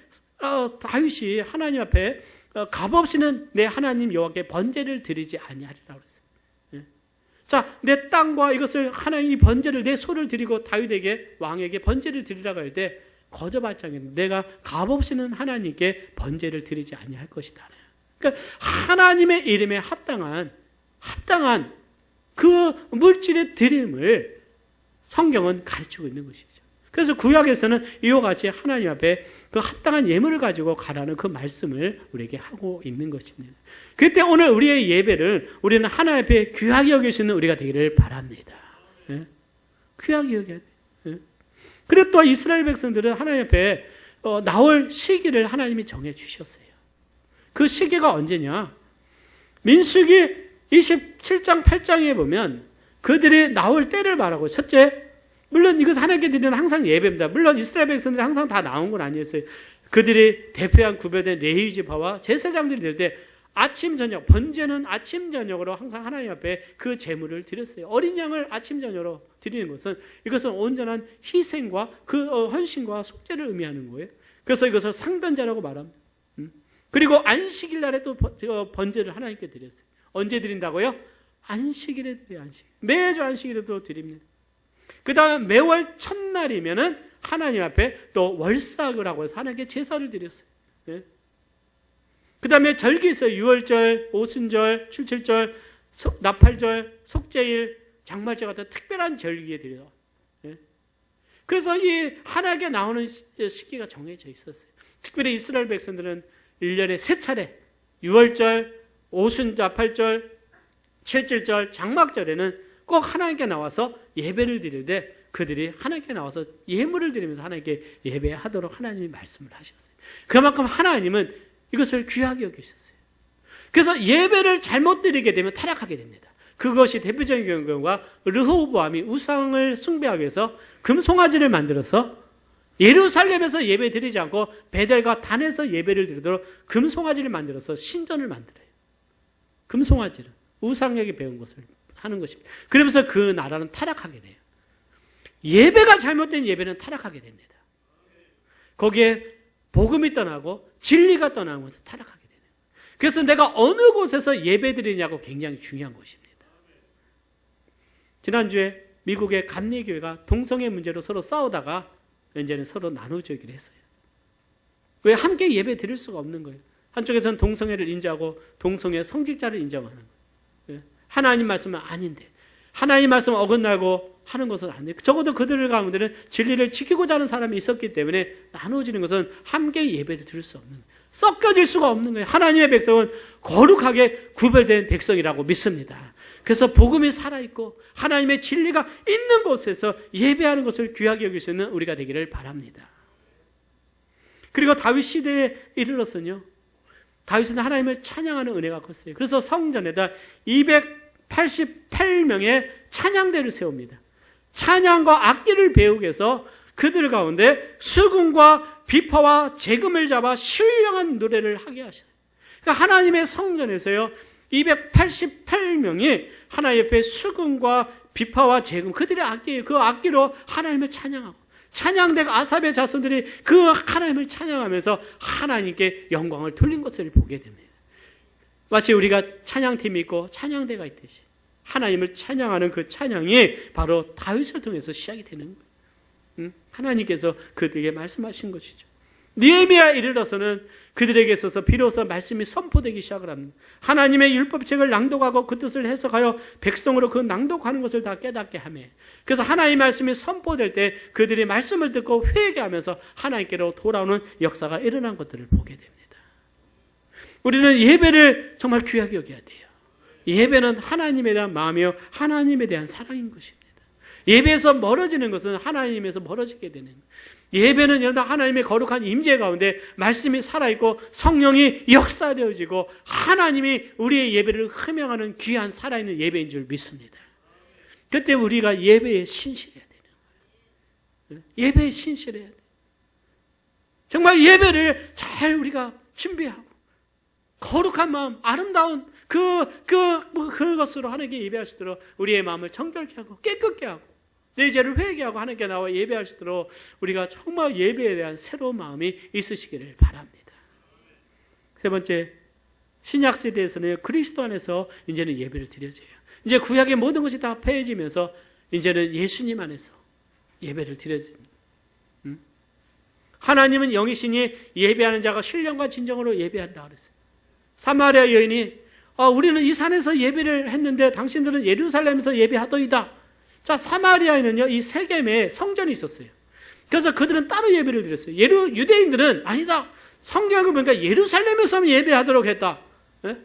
다윗이 하나님 앞에 값 없이는 내 하나님 여호와께 번제를 드리지 아니하리라고 그랬어요. 예. 자, 내 땅과 이것을 하나님이 번제를 내 소를 드리고 다윗에게 왕에게 번제를 드리라고 할 때 거저받지 않겠는데 내가 값 없이는 하나님께 번제를 드리지 아니할 것이다. 그러니까 하나님의 이름에 합당한 그 물질의 드림을 성경은 가르치고 있는 것이죠. 그래서 구약에서는 이와 같이 하나님 앞에 그 합당한 예물을 가지고 가라는 그 말씀을 우리에게 하고 있는 것입니다. 그때 오늘 우리의 예배를 우리는 하나님 앞에 귀하게 여기시는 우리가 되기를 바랍니다. 예? 귀하게 여겨야 돼요. 예? 그리고 또 이스라엘 백성들은 하나님 앞에 나올 시기를 하나님이 정해 주셨어요. 그 시기가 언제냐? 민수기 27장 8장에 보면 그들이 나올 때를 말하고, 첫째, 물론 이것은 하나님께 드리는 항상 예배입니다. 물론 이스라엘 백성들이 항상 다 나온 건 아니었어요. 그들이 대표한 구별된 레위 지파와 제사장들이 될 때 아침 저녁, 번제는 아침 저녁으로 항상 하나님 앞에 그 제물을 드렸어요. 어린 양을 아침 저녁으로 드리는 것은 이것은 온전한 희생과 그 헌신과 속죄를 의미하는 거예요. 그래서 이것을 상변제라고 말합니다. 그리고 안식일 날에 또 번제를 하나님께 드렸어요. 언제 드린다고요? 안식일에 드려요. 안식. 매주 안식일에도 드립니다. 그 다음에 매월 첫날이면은 하나님 앞에 또 월삭을 하고 해서 하나님께 제사를 드렸어요. 네? 그 다음에 절기 있어요. 유월절, 오순절, 출칠절, 나팔절, 속죄일, 장말절 같은 특별한 절기에 드려요. 네? 그래서 이 하나님께 나오는 시기가 정해져 있었어요. 특별히 이스라엘 백성들은 1년에 3차례, 유월절, 오순, 나팔절, 칠칠절, 장막절에는 꼭 하나님께 나와서 예배를 드리되 그들이 하나님께 나와서 예물을 드리면서 하나님께 예배하도록 하나님이 말씀을 하셨어요. 그만큼 하나님은 이것을 귀하게 여기셨어요. 그래서 예배를 잘못 드리게 되면 타락하게 됩니다. 그것이 대표적인 경우가 르호보암이 우상을 숭배하기 위해서 금송아지를 만들어서 예루살렘에서 예배 드리지 않고 베델과 단에서 예배를 드리도록 금송아지를 만들어서 신전을 만들어요. 금송아지를 우상에게 배운 것을 하는 것입니다. 그러면서 그 나라는 타락하게 돼요. 예배가 잘못된 예배는 타락하게 됩니다. 거기에 복음이 떠나고 진리가 떠나는 것은 타락하게 되는 거예요. 그래서 내가 어느 곳에서 예배 드리냐고 굉장히 중요한 것입니다. 지난주에 미국의 감리교회가 동성애 문제로 서로 싸우다가 이제는 서로 나눠주기로 했어요. 왜? 함께 예배 드릴 수가 없는 거예요. 한쪽에서는 동성애를 인정하고 동성애 성직자를 인정하는 거예요. 하나님 말씀은 아닌데 하나님 말씀 어긋나고 하는 것은 안 돼요. 적어도 그들 가운데는 진리를 지키고자 하는 사람이 있었기 때문에 나누어지는 것은 함께 예배를 드릴 수 없는 거예요. 섞여질 수가 없는 거예요. 하나님의 백성은 거룩하게 구별된 백성이라고 믿습니다. 그래서 복음이 살아있고 하나님의 진리가 있는 곳에서 예배하는 것을 귀하게 여길 수 있는 우리가 되기를 바랍니다. 그리고 다윗 시대에 이르렀으며 다윗은 하나님을 찬양하는 은혜가 컸어요. 그래서 성전에다 288명의 찬양대를 세웁니다. 찬양과 악기를 배우기 위해서 그들 가운데 수금과 비파와 재금을 잡아 신령한 노래를 하게 하셔요. 그러니까 하나님의 성전에서요 288명이 하나님 옆에 수금과 비파와 재금, 그들의 악기예요. 그 악기로 하나님을 찬양하고 찬양대가 아삽의 자손들이 그 하나님을 찬양하면서 하나님께 영광을 돌린 것을 보게 됩니다. 마치 우리가 찬양팀이 있고 찬양대가 있듯이 하나님을 찬양하는 그 찬양이 바로 다윗을 통해서 시작이 되는 거예요. 하나님께서 그들에게 말씀하신 것이죠. 느헤미야에 이르러서는 그들에게 있어서 비로소 말씀이 선포되기 시작을 합니다. 하나님의 율법책을 낭독하고 그 뜻을 해석하여 백성으로 그 낭독하는 것을 다 깨닫게 하며, 그래서 하나님의 말씀이 선포될 때 그들이 말씀을 듣고 회개하면서 하나님께로 돌아오는 역사가 일어난 것들을 보게 됩니다. 우리는 예배를 정말 귀하게 여겨야 돼요. 예배는 하나님에 대한 마음이요, 하나님에 대한 사랑인 것입니다. 예배에서 멀어지는 것은 하나님에서 멀어지게 되는 거예요. 예배는 여러분 하나님의 거룩한 임재 가운데 말씀이 살아있고 성령이 역사되어지고 하나님이 우리의 예배를 흠양하는 귀한 살아있는 예배인 줄 믿습니다. 그때 우리가 예배에 신실해야 되는 거예요. 예배에 신실해야 돼요. 정말 예배를 잘 우리가 준비하고 거룩한 마음, 아름다운 그것으로 하나님께 예배할 수 있도록 우리의 마음을 정결케 하고 깨끗게 하고 내 죄를 회개하고 하나님께 나와 예배할 수 있도록 우리가 정말 예배에 대한 새로운 마음이 있으시기를 바랍니다. 세 번째, 신약 시대에서는 그리스도 안에서 이제는 예배를 드려져요. 이제 구약의 모든 것이 다 폐해지면서 이제는 예수님 안에서 예배를 드려집니다. 하나님은 영이시니 예배하는 자가 신령과 진정으로 예배한다 그랬어요. 사마리아 여인이 우리는 이 산에서 예배를 했는데 당신들은 예루살렘에서 예배하더이다. 자, 사마리아에는요, 이 세겜에 성전이 있었어요. 그래서 그들은 따로 예배를 드렸어요. 유대인들은 아니다. 성경을 보니까 예루살렘에서 예배하도록 했다. 예?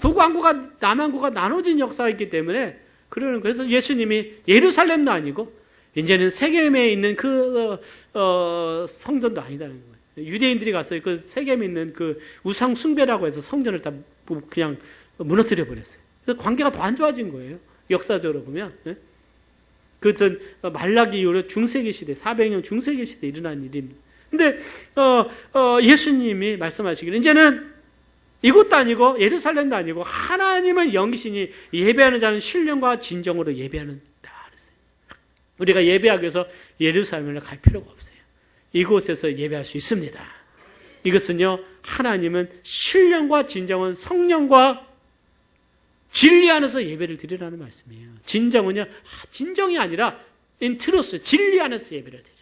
북왕국과 남왕국과 나눠진 역사가 있기 때문에 그래서 예수님이 예루살렘도 아니고 이제는 세겜에 있는 성전도 아니다는 거예요. 유대인들이 가서 그 세겜에 있는 그 우상 숭배라고 해서 성전을 다 그냥 무너뜨려 버렸어요. 그래서 관계가 더 안 좋아진 거예요. 역사적으로 보면. 예? 그것은 말라기 이후로 중세기 시대, 400년 중세기 시대에 일어난 일입니다. 근데 예수님이 말씀하시기를 이제는 이곳도 아니고 예루살렘도 아니고 하나님은 영이시니 예배하는 자는 신령과 진정으로 예배하는다 그랬어요. 우리가 예배하기 위해서 예루살렘을 갈 필요가 없어요. 이곳에서 예배할 수 있습니다. 이것은요, 하나님은 신령과 진정은 성령과 진리 안에서 예배를 드리라는 말씀이에요. 진정은요, 진정이 아니라 인트로스, 진리 안에서 예배를 드려요.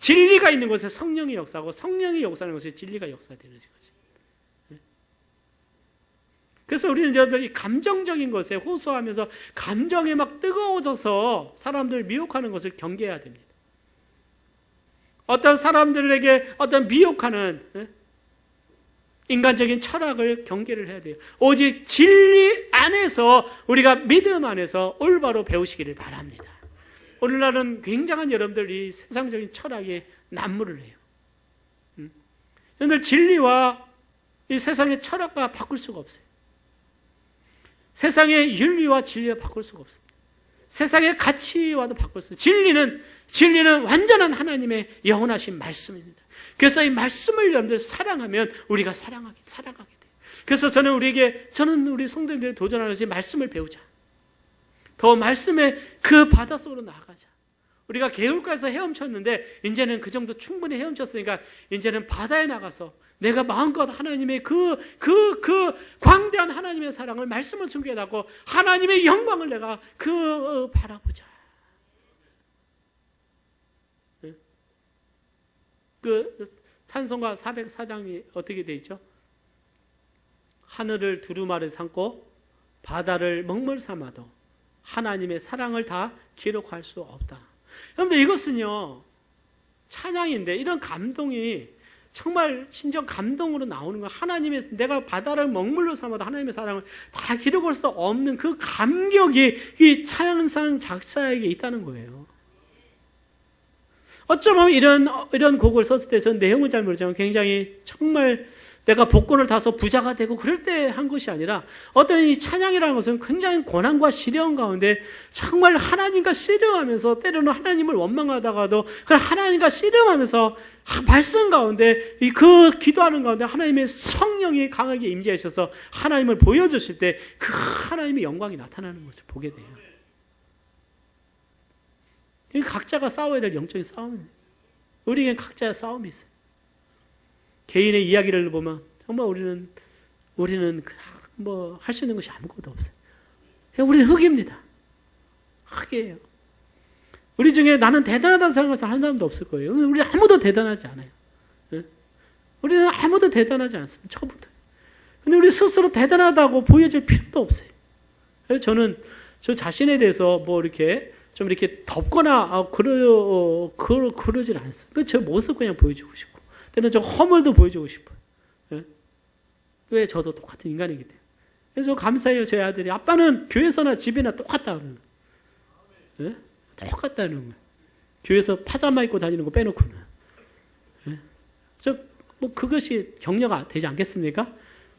진리가 있는 곳에 성령이 역사하고 성령이 역사하는 곳에 진리가 역사되는 것입니다. 그래서 우리는 여러분들 이 감정적인 것에 호소하면서 감정에 막 뜨거워져서 사람들을 미혹하는 것을 경계해야 됩니다. 어떤 사람들에게 어떤 미혹하는 인간적인 철학을 경계를 해야 돼요. 오직 진리 안에서 우리가 믿음 안에서 올바로 배우시기를 바랍니다. 오늘날은 굉장한 여러분들이 세상적인 철학에 난무를 해요. 여러분들 진리와 이 세상의 철학과 바꿀 수가 없어요. 세상의 윤리와 진리와 바꿀 수가 없습니다. 세상의 가치와도 바꿀 수 없어요. 진리는 완전한 하나님의 영원하신 말씀입니다. 그래서 이 말씀을 여러분들 사랑하면 우리가 사랑하게 돼요. 그래서 저는 우리 성도님들이 도전하는 것이 말씀을 배우자. 더 말씀의 그 바닷속으로 나아가자. 우리가 개울가에서 헤엄쳤는데 이제는 그 정도 충분히 헤엄쳤으니까 이제는 바다에 나가서 내가 마음껏 하나님의 그 광대한 하나님의 사랑을 말씀을 숨겨놓고 하나님의 영광을 내가 바라보자. 찬송가 404장이 어떻게 돼 있죠? 하늘을 두루마리 삼고 바다를 먹물 삼아도 하나님의 사랑을 다 기록할 수 없다. 여러분들 이것은요, 찬양인데 이런 감동이 정말 진정 감동으로 나오는 거예요. 내가 바다를 먹물로 삼아도 하나님의 사랑을 다 기록할 수 없는 그 감격이 이 찬양상 작사에게 있다는 거예요. 어쩌면 이런 곡을 썼을 때 전 내용을 잘 모르지만 굉장히 정말 내가 복권을 타서 부자가 되고 그럴 때 한 것이 아니라 어떤 이 찬양이라는 것은 굉장히 고난과 시련 가운데 정말 하나님과 씨름하면서 때로는 하나님을 원망하다가도 그 하나님과 씨름하면서 말씀 가운데 그 기도하는 가운데 하나님의 성령이 강하게 임재하셔서 하나님을 보여주실 때 그 하나님의 영광이 나타나는 것을 보게 돼요. 각자가 싸워야 될 영적인 싸움입니다. 우리에겐 각자의 싸움이 있어요. 개인의 이야기를 보면 정말 우리는 뭐 할 수 있는 것이 아무것도 없어요. 우리는 흙입니다. 흙이에요. 우리 중에 나는 대단하다고 생각해서 하는 사람도 없을 거예요. 우리 아무도 대단하지 않아요. 우리는 아무도 대단하지 않습니다. 처음부터. 근데 우리 스스로 대단하다고 보여줄 필요도 없어요. 그래서 저는 저 자신에 대해서 뭐 이렇게 좀 이렇게 덮거나 그러질 않습니다. 제 모습 그냥 보여주고 싶고, 때는 저 허물도 보여주고 싶어요. 왜 저도 똑같은 인간이기 때문에. 그래서 감사해요. 저희 아들이 아빠는 교회에서나 집에나 똑같다 그러는 거예요. 똑같다는 거예요. 교회에서 파자마 입고 다니는 거 빼놓고는. 뭐 그것이 격려가 되지 않겠습니까?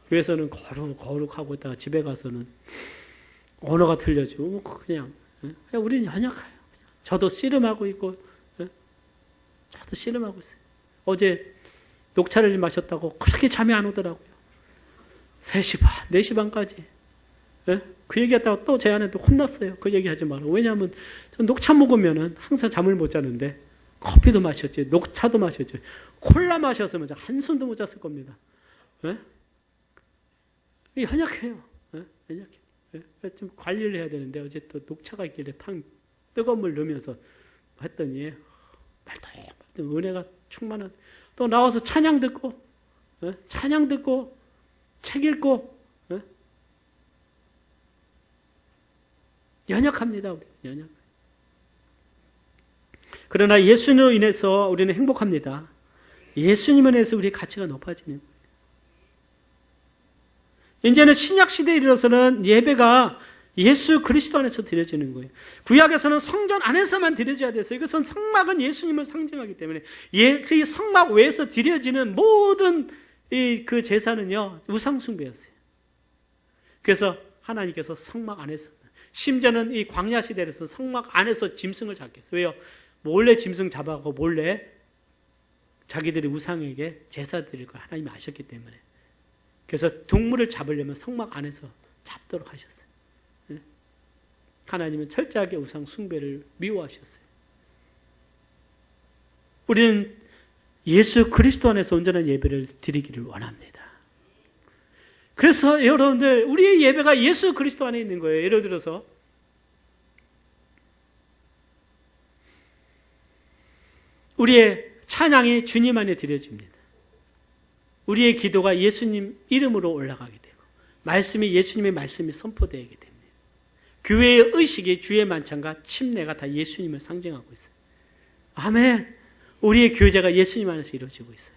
교회에서는 거룩하고 있다가 집에 가서는 언어가 틀려지고 뭐 그냥 우리는 연약해요. 저도 씨름하고 있고, 저도 씨름하고 있어요. 어제 녹차를 마셨다고 그렇게 잠이 안 오더라고요. 3시 반, 4시 반까지. 그 얘기했다가 또 제 아내도 혼났어요. 그 얘기하지 말라고. 왜냐하면 녹차 먹으면은 항상 잠을 못 자는데 커피도 마셨지, 녹차도 마셨지, 콜라 마셨으면 한숨도 못 잤을 겁니다. 연약해요. 연약해. 좀 관리를 해야 되는데 어제 또 녹차가 있길래 뜨거운 물 넣으면서 했더니 말도 은혜가 충만한. 또 나와서 찬양 듣고 책 읽고 연약합니다. 우리 연약. 그러나 예수님으로 인해서 우리는 행복합니다. 예수님으로 인해서 우리의 가치가 높아지는 거예요. 이제는 신약 시대에 이르러서는 예배가 예수 그리스도 안에서 드려지는 거예요. 구약에서는 성전 안에서만 드려져야 됐어요. 이것은 성막은 예수님을 상징하기 때문에 그 성막 외에서 드려지는 모든 그 제사는요 우상 숭배였어요. 그래서 하나님께서 성막 안에서, 심지어는 이 광야 시대에서 성막 안에서 짐승을 잡겠어요. 왜요? 몰래 짐승 잡아가고 몰래 자기들이 우상에게 제사 드릴 걸 하나님이 아셨기 때문에. 그래서 동물을 잡으려면 성막 안에서 잡도록 하셨어요. 하나님은 철저하게 우상 숭배를 미워하셨어요. 우리는 예수 그리스도 안에서 온전한 예배를 드리기를 원합니다. 그래서 여러분들, 우리의 예배가 예수 그리스도 안에 있는 거예요. 예를 들어서 우리의 찬양이 주님 안에 드려집니다. 우리의 기도가 예수님 이름으로 올라가게 되고, 말씀이 예수님의 말씀이 선포되게 됩니다. 교회의 의식이 주의 만찬과 침례가 다 예수님을 상징하고 있어요. 아멘. 우리의 교제가 예수님 안에서 이루어지고 있어요.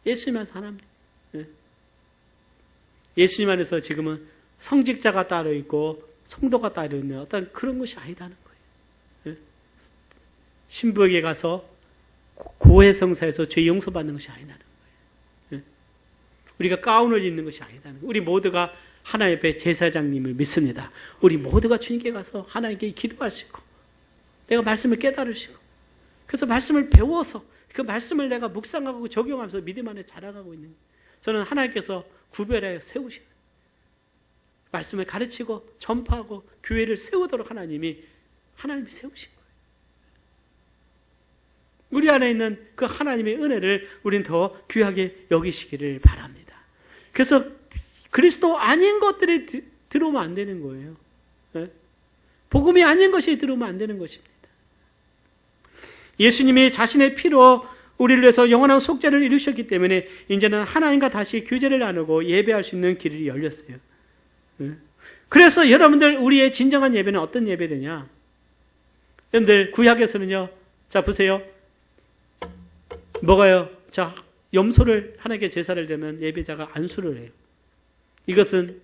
예수님 안에서 하나입니다. 예수님 안에서 지금은 성직자가 따로 있고 성도가 따로 있는 어떤 그런 것이 아니다는 거예요. 신부에게 가서 고해성사에서 죄 용서받는 것이 아니다는 거예요. 우리가 가운을 입는 것이 아니다는 거예요. 우리 모두가 하나님 앞에 제사장님을 믿습니다. 우리 모두가 주님께 가서 하나님께 기도할 수 있고, 내가 말씀을 깨달을 수 있고, 그래서 말씀을 배워서 그 말씀을 내가 묵상하고 적용하면서 믿음 안에 자라가고 있는, 저는 하나님께서 구별하여 세우시는, 말씀을 가르치고 전파하고 교회를 세우도록 하나님이 세우신 거예요. 우리 안에 있는 그 하나님의 은혜를 우린 더 귀하게 여기시기를 바랍니다. 그래서 그리스도 아닌 것들이 들어오면 안 되는 거예요. 복음이 아닌 것이 들어오면 안 되는 것입니다. 예수님이 자신의 피로 우리를 위해서 영원한 속죄를 이루셨기 때문에 이제는 하나님과 다시 교제를 나누고 예배할 수 있는 길이 열렸어요. 그래서 여러분들, 우리의 진정한 예배는 어떤 예배되냐? 여러분들 구약에서는요, 자 보세요. 뭐가요? 자, 염소를 하나님께 제사를 드리면 예배자가 안수를 해요. 이것은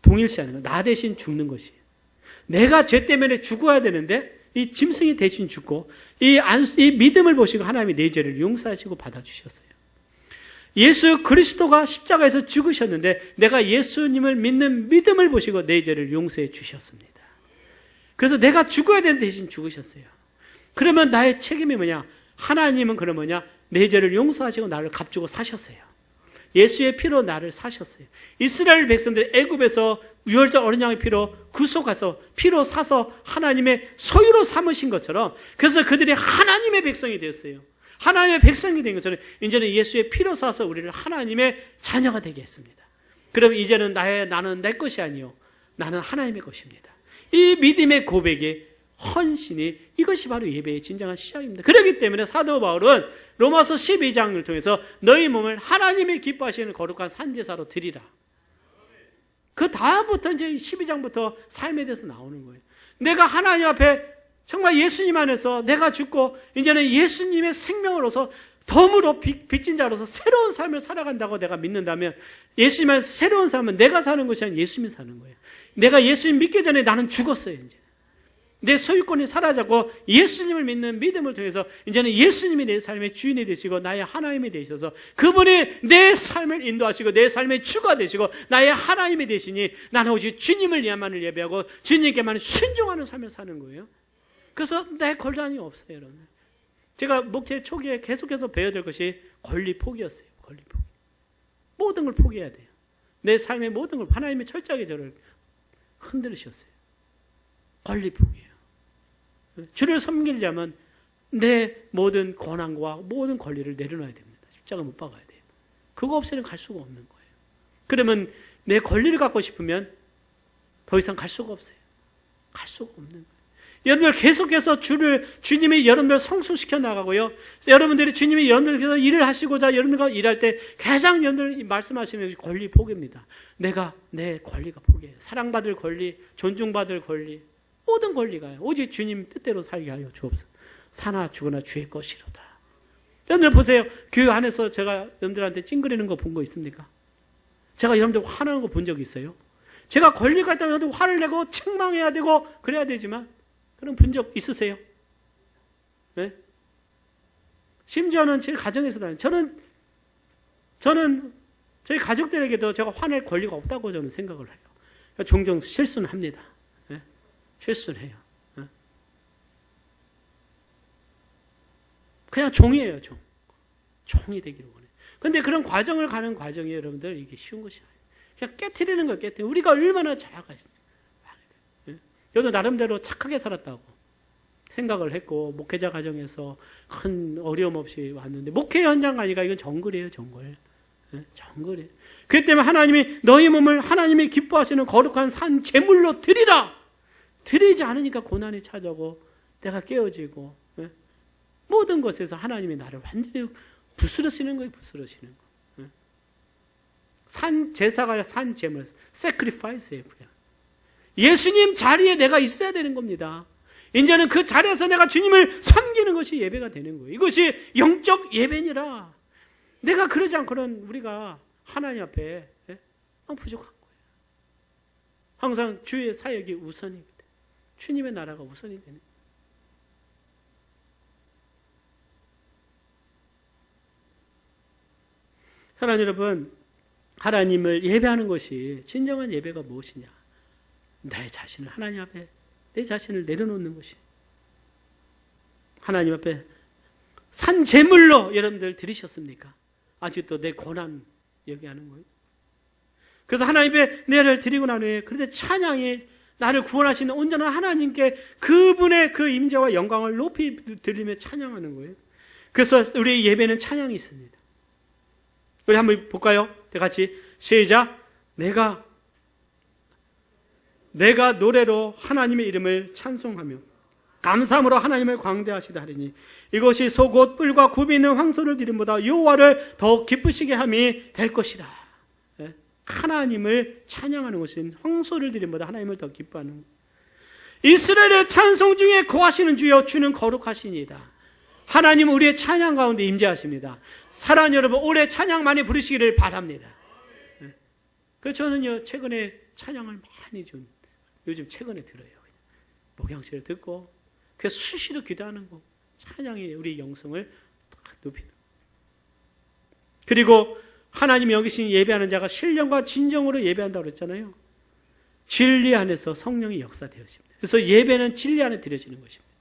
동일시하는 거예요. 나 대신 죽는 것이에요. 내가 죄 때문에 죽어야 되는데 이 짐승이 대신 죽고, 이 믿음을 보시고 하나님이 내 죄를 용서하시고 받아주셨어요. 예수 그리스도가 십자가에서 죽으셨는데 내가 예수님을 믿는 믿음을 보시고 내 죄를 용서해 주셨습니다. 그래서 내가 죽어야 되는 대신 죽으셨어요. 그러면 나의 책임이 뭐냐? 하나님은 그럼 뭐냐? 내 죄를 용서하시고 나를 값주고 사셨어요. 예수의 피로 나를 사셨어요. 이스라엘 백성들 애굽에서 유월절 어린 양의 피로 구속해서 피로 사서 하나님의 소유로 삼으신 것처럼, 그래서 그들이 하나님의 백성이 되었어요. 하나님의 백성이 된 것처럼 이제는 예수의 피로 사서 우리를 하나님의 자녀가 되게 했습니다. 그럼 이제는 나는 내 것이 아니요 나는 하나님의 것입니다. 이 믿음의 고백이 헌신이, 이것이 바로 예배의 진정한 시작입니다. 그렇기 때문에 사도 바울은 로마서 12장을 통해서 너희 몸을 하나님이 기뻐하시는 거룩한 산제사로 드리라. 그 다음부터 이제 12장부터 삶에 대해서 나오는 거예요. 내가 하나님 앞에 정말 예수님 안에서 내가 죽고 이제는 예수님의 생명으로서 덤으로 빚진 자로서 새로운 삶을 살아간다고 내가 믿는다면, 예수님 안에서 새로운 삶은 내가 사는 것이 아니라 예수님이 사는 거예요. 내가 예수님 믿기 전에 나는 죽었어요. 이제 내 소유권이 사라졌고 예수님을 믿는 믿음을 통해서 이제는 예수님이 내 삶의 주인이 되시고 나의 하나님이 되셔서 그분이 내 삶을 인도하시고 내 삶의 주가 되시고 나의 하나님이 되시니 나는 오직 주님을 위함만을 예배하고 주님께만 순종하는 삶을 사는 거예요. 그래서 내 권한이 없어요, 여러분. 제가 목회 초기에 계속해서 배워야 될 것이 권리 포기였어요. 권리 포기. 모든 걸 포기해야 돼요. 내 삶의 모든 걸 하나님이 철저하게 저를 흔들으셨어요. 권리 포기예요. 주를 섬기려면 내 모든 권한과 모든 권리를 내려놔야 됩니다. 십자가 못 박아야 돼요. 그거 없이는 갈 수가 없는 거예요. 그러면 내 권리를 갖고 싶으면 더 이상 갈 수가 없어요. 갈 수가 없는 거예요. 여러분들 계속해서 주님이 여러분들 성숙시켜 나가고요. 여러분들이 주님이 여러분들께서 일을 하시고자 여러분들과 일할 때 가장 여러분들 말씀하시는 것이 권리 포기입니다. 내가 내 권리가 포기해요. 사랑받을 권리, 존중받을 권리, 모든 권리가요. 오직 주님 뜻대로 살게 하여 주옵소서. 사나 죽으나 주의 것이로다. 여러분들 보세요. 교회 안에서 제가 여러분들한테 찡그리는 거 본 거 있습니까? 제가 여러분들 화나는 거 본 적이 있어요? 제가 권리가 있다면 화를 내고 책망해야 되고 그래야 되지만 그런 본 적 있으세요? 네? 심지어는 제 가정에서도 저는 저희 가족들에게도 제가 화낼 권리가 없다고 저는 생각을 해요. 종종 실수는 합니다. 네? 실수는 해요. 네? 그냥 종이에요, 종. 종이 되기를 원해요. 근데 그런 과정을 가는 과정이 여러분들 이게 쉬운 것이 아니에요. 그냥 깨트리는 거예요, 깨트리는. 우리가 얼마나 자아가 여도 나름대로 착하게 살았다고 생각을 했고 목회자 가정에서 큰 어려움 없이 왔는데 목회 현장 가니까 이건 정글이에요, 정글. 네? 정글이에요. 그렇기 때문에 하나님이 너희 몸을 하나님이 기뻐하시는 거룩한 산 제물로 드리라. 드리지 않으니까 고난이 찾아오고 내가 깨어지고 네? 모든 것에서 하나님이 나를 완전히 부스러시는 거예요, 부스러시는 거. 네? 산 제사가 산 제물, sacrifice예요. 예수님 자리에 내가 있어야 되는 겁니다. 이제는 그 자리에서 내가 주님을 섬기는 것이 예배가 되는 거예요. 이것이 영적 예배니라. 내가 그러지 않고는 우리가 하나님 앞에 부족한 거예요. 항상 주의 사역이 우선입니다. 주님의 나라가 우선이 되는 거예요. 사랑하는 여러분, 하나님을 예배하는 것이 진정한 예배가 무엇이냐? 내 자신을 하나님 앞에 내 자신을 내려놓는 것이 하나님 앞에 산 제물로 여러분들 드리셨습니까? 아직도 내 고난 얘기하는 거예요. 그래서 하나님 앞에 내를 드리고 난 후에 그런데 찬양이 나를 구원하시는 온전한 하나님께 그분의 그 임재와 영광을 높이 드리며 찬양하는 거예요. 그래서 우리의 예배는 찬양이 있습니다. 우리 한번 볼까요? 같이 시작. 내가 노래로 하나님의 이름을 찬송하며 감사함으로 하나님을 광대하시다 하리니 이것이 소곧 뿔과 굽이 있는 황소를 드림보다 여호와를 더욱 기쁘시게 함이 될 것이다. 하나님을 찬양하는 것은 황소를 드림보다 하나님을 더 기뻐하는 것. 이스라엘의 찬송 중에 거하시는 주여 주는 거룩하시니이다. 하나님은 우리의 찬양 가운데 임재하십니다. 사랑하는 여러분, 올해 찬양 많이 부르시기를 바랍니다. 그래서 저는요 최근에 찬양을 많이 요즘 최근에 들어요. 목양실을 듣고 그래서 수시로 기도하는 거, 찬양이 우리 영성을 높이는. 그리고 하나님이 여기신 예배하는 자가 신령과 진정으로 예배한다고 그랬잖아요. 진리 안에서 성령이 역사되어집니다. 그래서 예배는 진리 안에 드려지는 것입니다.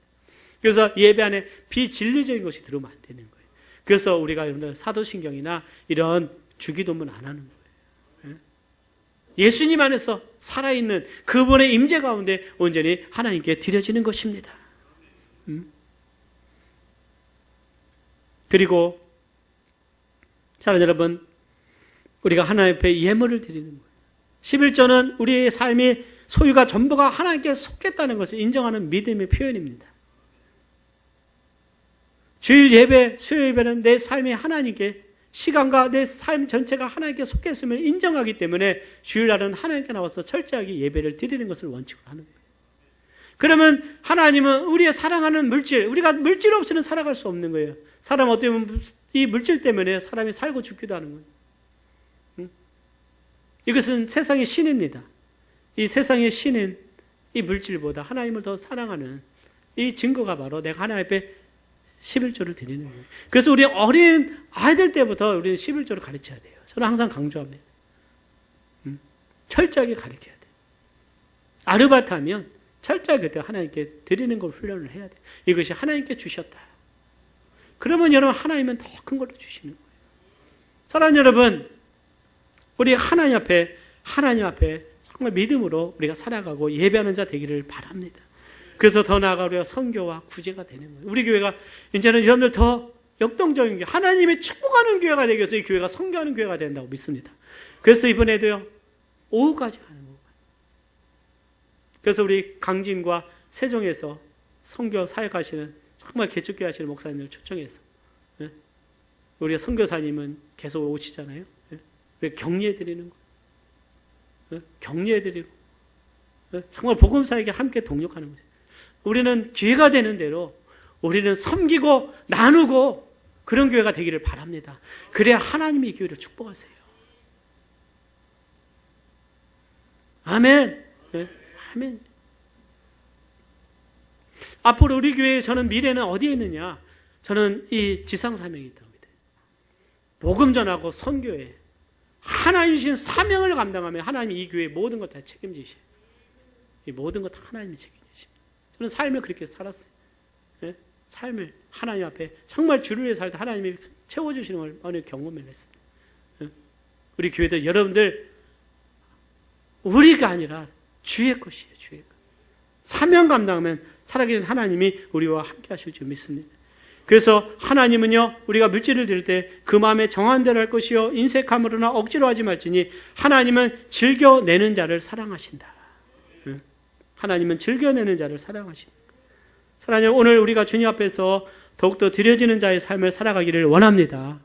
그래서 예배 안에 비진리적인 것이 들어오면 안 되는 거예요. 그래서 우리가 여러분들 사도신경이나 이런 주기도문 안 하는 거예요. 예수님 안에서 살아있는 그분의 임재 가운데 온전히 하나님께 드려지는 것입니다. 그리고 사랑하는 여러분, 우리가 하나님 앞에 예물을 드리는 거예요. 11조는 우리의 삶이 소유가 전부가 하나님께 속했다는 것을 인정하는 믿음의 표현입니다. 주일 예배, 수요 예배는 내 삶이 하나님께, 시간과 내 삶 전체가 하나님께 속했음을 인정하기 때문에 주일날은 하나님께 나와서 철저하게 예배를 드리는 것을 원칙으로 하는 거예요. 그러면 하나님은 우리의 사랑하는 물질, 우리가 물질 없이는 살아갈 수 없는 거예요. 사람 어떻게 보면 이 물질 때문에 사람이 살고 죽기도 하는 거예요. 이것은 세상의 신입니다. 이 세상의 신은 이 물질보다 하나님을 더 사랑하는 이 증거가 바로 내가 하나님 앞에 11조를 드리는 거예요. 그래서 우리 어린 아이들 때부터 우리는 11조를 가르쳐야 돼요. 저는 항상 강조합니다. 철저하게 가르쳐야 돼요. 아르바트 하면 철저하게 그때 하나님께 드리는 걸 훈련을 해야 돼요. 이것이 하나님께 주셨다. 그러면 여러분 하나님은 더 큰 걸로 주시는 거예요. 사랑하는 여러분, 우리 하나님 앞에 정말 믿음으로 우리가 살아가고 예배하는 자 되기를 바랍니다. 그래서 더 나아가 우리가 선교와 구제가 되는 거예요. 우리 교회가 이제는 여러분들 더 역동적인 교회, 하나님의 축복하는 교회가 되기 위해서 이 교회가 선교하는 교회가 된다고 믿습니다. 그래서 이번에도요, 오후까지 하는 거예요. 그래서 우리 강진과 세종에서 선교 사역하시는 정말 개척교회 하시는 목사님들 초청해서, 우리가 선교사님은 계속 오시잖아요. 우리가 격려해드리는 거예요. 격려해드리고, 정말 복음사에게 함께 동력하는 거죠. 우리는 기회가 되는 대로 우리는 섬기고 나누고 그런 교회가 되기를 바랍니다. 그래야 하나님이 이 교회를 축복하세요. 아멘. 네, 아멘. 앞으로 우리 교회에 저는 미래는 어디에 있느냐? 저는 이 지상사명이 있다고 믿어요. 복음 전하고 선교에 하나님 주신 사명을 감당하며 하나님이 이 교회의 모든 것 다 책임지셔요. 이 모든 것 다 하나님이 책임지십니다. 저는 삶을 그렇게 살았어요. 네? 삶을 하나님 앞에 정말 주를 위해 살다 하나님이 채워주시는 걸 어느 경험을 했습니다. 네? 우리 교회들 여러분들 우리가 아니라 주의 것이에요. 주의 것. 사명 감당하면 살아계신 하나님이 우리와 함께 하실 줄 믿습니다. 그래서 하나님은요, 우리가 물질을 드릴 때 그 마음에 정한 대로 할 것이요 인색함으로나 억지로 하지 말지니 하나님은 즐겨내는 자를 사랑하신다. 하나님은 즐겨내는 자를 사랑하십니다. 사랑하는 오늘 우리가 주님 앞에서 더욱더 드려지는 자의 삶을 살아가기를 원합니다.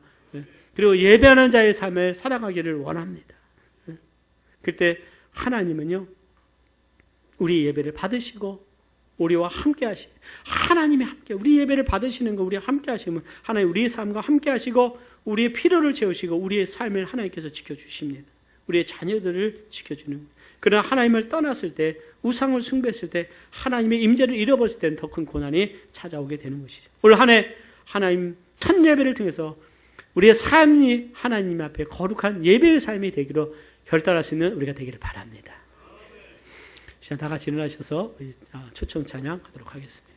그리고 예배하는 자의 삶을 살아가기를 원합니다. 그때 하나님은요, 우리 예배를 받으시고 우리와 함께 하시, 하나님이 함께, 우리 예배를 받으시는 거 우리와 함께 하시면 하나님 우리의 삶과 함께 하시고 우리의 필요를 채우시고 우리의 삶을 하나님께서 지켜주십니다. 우리의 자녀들을 지켜주는 거예요. 그러나 하나님을 떠났을 때, 우상을 숭배했을 때, 하나님의 임재를 잃어버렸을 때는 더 큰 고난이 찾아오게 되는 것이죠. 올 한 해 하나님 첫 예배를 통해서 우리의 삶이 하나님 앞에 거룩한 예배의 삶이 되기로 결단할 수 있는 우리가 되기를 바랍니다. 시간 다 같이 일어나셔서 초청 찬양하도록 하겠습니다.